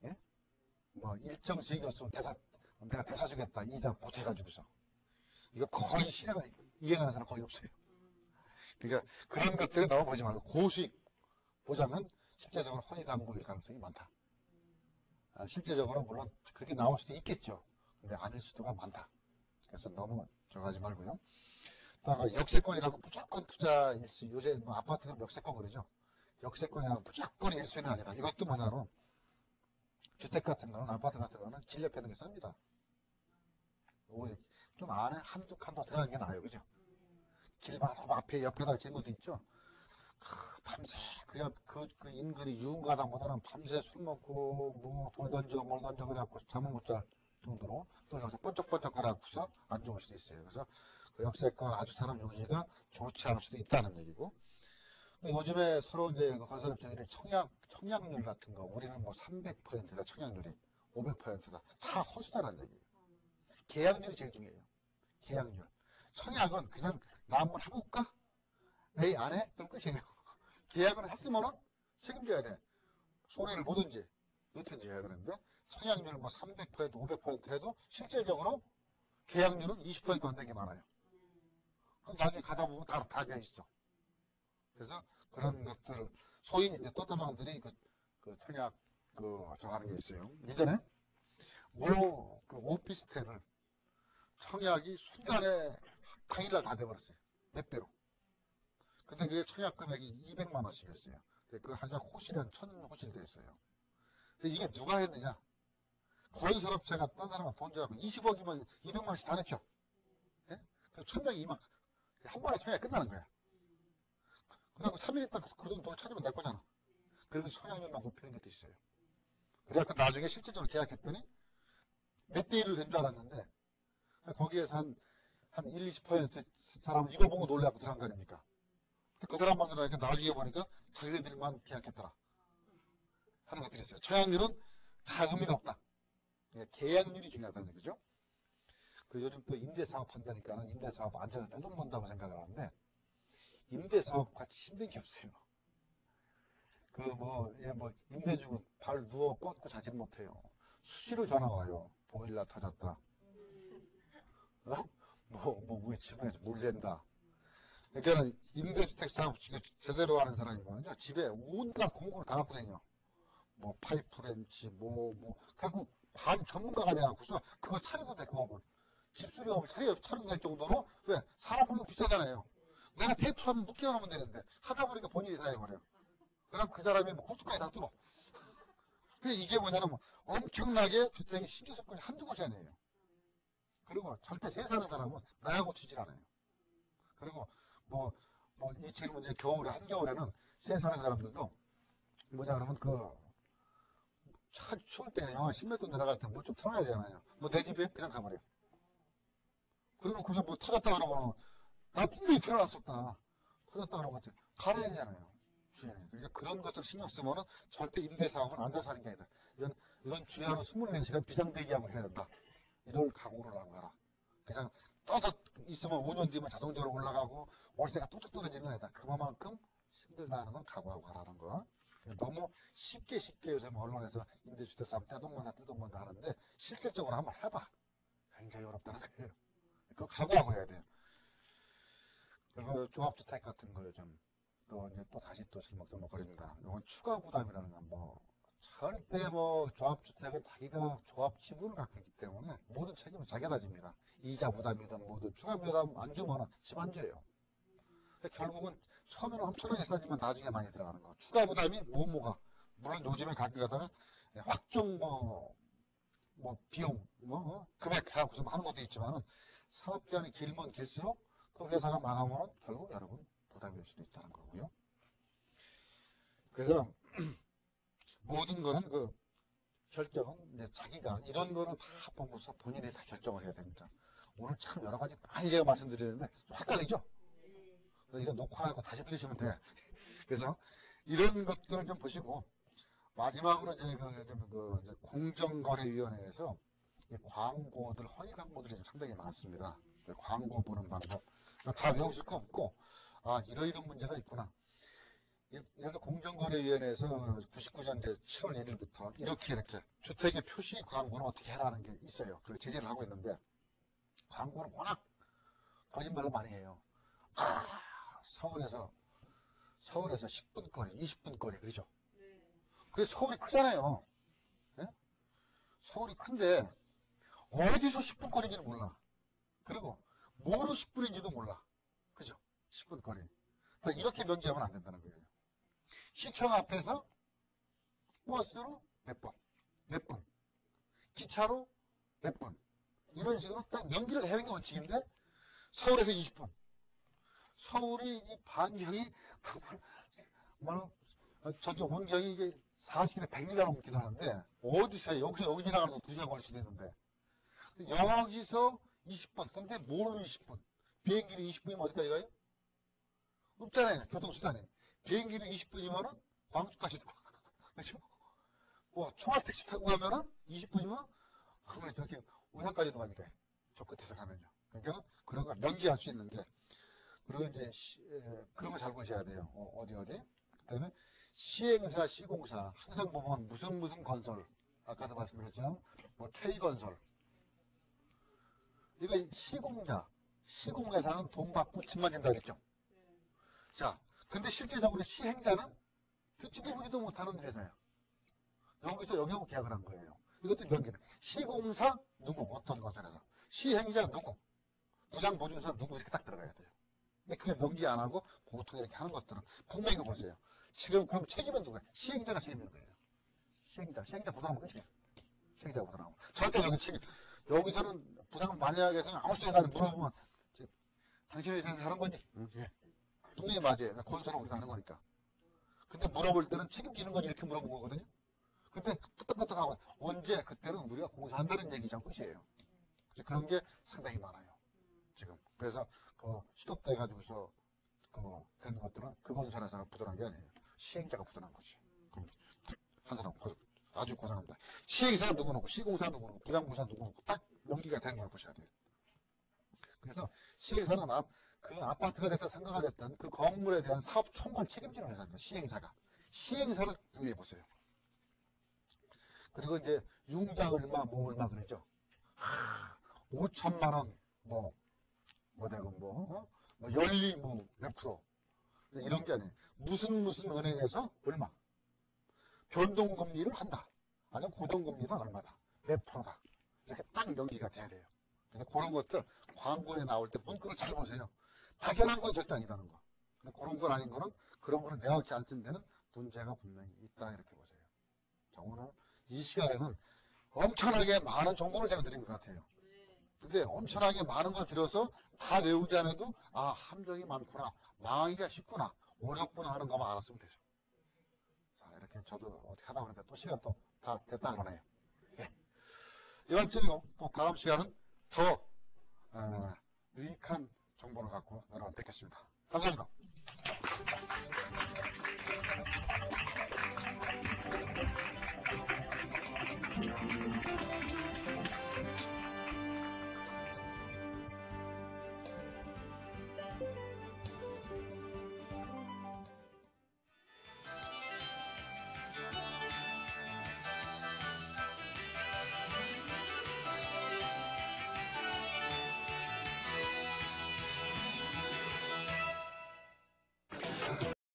예? 뭐 일정 수익이었으면 내가 대사 주겠다 이자 보태가지고서 이거 거의 이해가는 사람 거의 없어요. 그러니까 그런 것들을 넣어보지 말고 고수익 보장은 실제적으로 허위담보일 가능성이 많다. 실제적으로 물론 그렇게 나올 수도 있겠죠. 근데 아닐 수도가 많다. 그래서 너무 저하지 말고요. 다음에 역세권이라고 무조건 투자 일수, 요새 뭐 아파트는 역세권 그러죠. 역세권이라고 무조건 일수는 아니다. 이것도 뭐냐면 주택 같은 거는 아파트 같은 거는 길 옆에 있는 게 쌉니다. 좀 안에 한두 칸 더 들어가는 게 나아요. 그죠? 길 바로 앞에 옆에다 지은 것도 있죠. 밤새 그 인근이 유흥가다보다는 밤새 술 먹고 뭐 돌 던져 뭘 던져 그래갖고 잠을 못 잘 정도로 또 여기서 번쩍번쩍 거려갖고서 안 좋을 수도 있어요. 그래서 그 역세권 아주 사람 유지가 좋지 않을 수도 있다는 얘기고, 요즘에 서로 이제 건설업체들이 청약률 같은 거 우리는 뭐 300%다 청약률이 500%다 다 허수다라는 얘기예요. 계약률이 제일 중요해요. 계약률. 청약은 그냥 나 한번 해볼까? 에이 안 해? 그럼 끝이에요. 계약을 했으면은 책임져야 돼. 손해를 보든지 넣든지 해야 되는데 청약률 뭐 300% 500% 해도 실질적으로 계약률은 20%도 안 되는 게 많아요. 그럼 나중에 가다 보면 다 비어 있어. 그래서 그런 것들 소위 이제 또다방들이 그 청약 저거 하는 게 있어요. 예전에 그 오피스텔을 청약이 순간에 당일날 다 돼버렸어요. 몇 배로. 근데 그게 청약 금액이 200만 원씩이었어요. 그 하자 호실이 한 1000호실 됐어요. 근데 이게 누가 했느냐? 건설업체가 딴 사람한테 돈 줘갖고 20억이면 200만 원씩 다 냈죠. 예? 그 1000명이 한 번에 청약이 끝나는 거야. 그리고 3일 있다 그 돈 찾으면 낼 거잖아. 그리고 청약률만 높이는 것도 있어요. 그래갖고 나중에 실질적으로 계약했더니 몇 대 1로 된 줄 알았는데 거기에서 한 1, 20% 사람은 이거 보고 놀래갖고 들어간 거 아닙니까? 그 사람만 들어가니까 나중에 보니까 자기네들만 계약했더라 하는 것들이 있어요. 청약률은 다 의미가 없다. 계약률이 중요하다는 얘기죠. 그리고 요즘 또 임대사업 한다니까는 임대사업 앉아서 뜯어 본다고 생각을 하는데 임대사업 같이 힘든 게 없어요. 임대주고 발 누워 뻗고 자질 못해요. 수시로 전화 와요. 보일러 터졌다. 우리 집안에서 물 샌다. 그러니까 임대주택 사업 제대로 하는 사람이 뭐냐 집에 온갖 공구를 다 갖고 다녀. 뭐 파이프렌치 결국 반 전문가가 돼갖고서 그거 차려도 돼. 그업을 집수리업을 차려도 될 정도로. 왜? 사람 보면 비싸잖아요. 내가 테이프 하면 묶여 놓으면 되는데 하다 보니까 본인이 다 해버려. 그럼 그 사람이 뭐 구두까지 다 뚫어. 이게 뭐냐면 엄청나게 주택이 신경 쓸 곳이 한두 곳이 아니에요. 그리고 절대 세사는 사람은 나하고 치질 않아요. 그리고 이 지금 이제 겨울에 한겨울에는 세사는 사람들도 뭐냐 그러면 추울 때 영하 10m 내려갈 때 물 좀 틀어야 되잖아요. 내 집에 그냥 가버려. 그리고 그래서 뭐 터졌다 그러면 나 분명히 틀어놨었다. 터졌다 그러면 갈아야 되잖아요. 주인이. 그러니까 그런 것들 신경 쓰면은 절대 임대사업은 앉아서 하는 게 아니다. 이건 주야로 24시간 비상대기하고 해야 된다. 이걸 각오를 하고 가라. 그냥 떠서 있으면 5년 뒤면 자동적으로 올라가고 월세가 뚝뚝 떨어지는 거 아니다. 그만큼 힘들다는 건 각오하고 가라는 거. 너무 쉽게 요새 언론에서 임대주택 사업 떼돈만다 하는데 실질적으로 한번 해봐. 굉장히 어렵다는 거예요. 그거 각오하고 해야 돼요. 그리고 조합주택 같은 거 요즘 또 다시 실먹설먹거립니다. 이건 추가 부담이라는 건 절대 조합주택은 자기가 조합 지분을 갖고 있기 때문에 모든 책임은 자기가 집니다. 이자 부담이든 뭐든 추가 부담 안 주면 집 안 줘요. 결국은 처음에는 엄청나게 싸지만 나중에 많이 들어가는 거. 추가 부담이 뭐가 물론 요즘에 가끔 가다가 확정 비용 금액 하고서 하는 것도 있지만은 사업 기간이 길면 길수록 그 회사가 망하면 결국 여러분 부담이 될 수도 있다는 거고요. 그래서 모든 거는 결정은 이제 자기가 이런 거는 다 보고서 본인이 다 결정을 해야 됩니다. 오늘 참 여러 가지 많이 제가 말씀드리는데 좀 헷갈리죠? 이거 녹화하고 다시 들으시면 돼. 그래서 이런 것들을 좀 보시고 마지막으로 이제 이제 공정거래위원회에서 허위 광고들이 상당히 많습니다. 광고 보는 방법 다 배우실 거 없고 이런 문제가 있구나. 예를 들어 공정거래위원회에서 99년 7월 1일부터 이렇게 주택의 표시 광고는 어떻게 해라는 게 있어요. 그걸 제재를 하고 있는데 광고는 워낙 거짓말을 많이 해요. 서울에서 10분 거리, 20분 거리 그러죠. 그래서 서울이 크잖아요. 네? 서울이 큰데 어디서 10분 거리인지는 몰라. 그리고 뭐로 10분인지도 몰라. 그죠? 10분 거리. 이렇게 명기하면 안 된다는 거예요. 시청 앞에서 버스로 몇 분, 기차로 몇 분, 이런 식으로 딱 명기를 해야 하는 게 원칙인데 서울에서 20분. 서울이 이 반경이 저쪽 원경이 이게 40km, 100m 넘기도 하는데 어디서 여기서 여기 지나가는 거 2시간 걸릴 수도 있는데 여기서 20분. 근데 뭘로 20분? 비행기로 20분이면 어디까지 가요? 없잖아요. 교통수단이. 비행기로 20분이면은 광주까지도 가. 그렇죠? 청와택시 타고 가면은 20분이면 그걸 저기 우산까지도 가게 돼. 저 끝에서 가면요. 그러니까 그런 거 명기할 수 있는 게. 그리고 이제 그런 거 잘 보셔야 돼요. 어디. 그다음에 시행사, 시공사 항상 보면 무슨 건설. 아까도 말씀드렸지만 K건설. 이거 시공회사는 돈 받고 집만 준다 그랬죠. 자, 근데 실제적으로 시행자는 듣지도 보지도 못하는 회사예요. 여기서 여기하고 계약을 한 거예요. 이것도 명기다. 시공사 누구, 어떤 건설회사. 시행자 누구, 부장 보증사 누구 이렇게 딱 들어가야 돼요. 근데 그게 명기 안 하고 보통 이렇게 하는 것들은 분명히 보세요. 지금 그럼 책임은 누구야? 시행자가 책임인 거예요. 시행자 부담하면 끝이에요. 시행자가 부담하면. 절대 여기 책임. 여기서는 부상 만약에 아무 시에나 물어보면 당신 회사에서 하는 거니? 예. 분명히 맞아요. 건설은 우리가 하는 거니까. 근데 물어볼 때는 책임지는 거니 이렇게 물어본 거거든요. 근데 끄떡끄떡하고 언제 그때는 우리가 공사한다는 얘기죠. 끝이에요. 그런 게 상당히 많아요. 지금. 그래서 수독돼 가지고서 된 것들은 그 건설회사가 부도난 게 아니에요. 시행자가 부도난 거지. 그럼 한 사람 아주 고생합니다. 시행사는 누구 놓고 시공사는 누구 놓고 부장부사 누구 놓고 딱 명기가 되는 걸 보셔야 돼요. 그래서 시행사는 그 아파트가 됐든 상가가 됐든 그 건물에 대한 사업 총괄 책임지는 회사입니다. 시행사를 구해해 보세요. 그리고 이제 융자 얼마 얼마 그러죠. 5천만 원 연리 몇 프로 이런 게 아니에요. 무슨 은행에서 얼마 변동금리를 한다. 아니면 고정금리는 얼마다. 몇 프로다. 이렇게 딱 연기가 돼야 돼요. 그래서 그런 것들 광고에 나올 때 문구를 잘 보세요. 당연한 건 절대 아니다는 거. 근데 그런 건 아닌 거는 그런 거는 명확히 안 쓴 데는 문제가 분명히 있다 이렇게 보세요. 자, 오늘 이 시간에는 엄청나게 많은 정보를 제가 드린 것 같아요. 근데 엄청나게 많은 걸 들여서 다 외우지 않아도 아 함정이 많구나, 망하기가 쉽구나, 어렵구나 하는 것만 알았으면 되죠. 자, 이렇게 저도 어떻게 하다 보니까 또 시간 또 다 됐다 그러네요. 예. 이번 주 또 다음 시간은 더 유익한 정보를 갖고 여러분 뵙겠습니다. 감사합니다.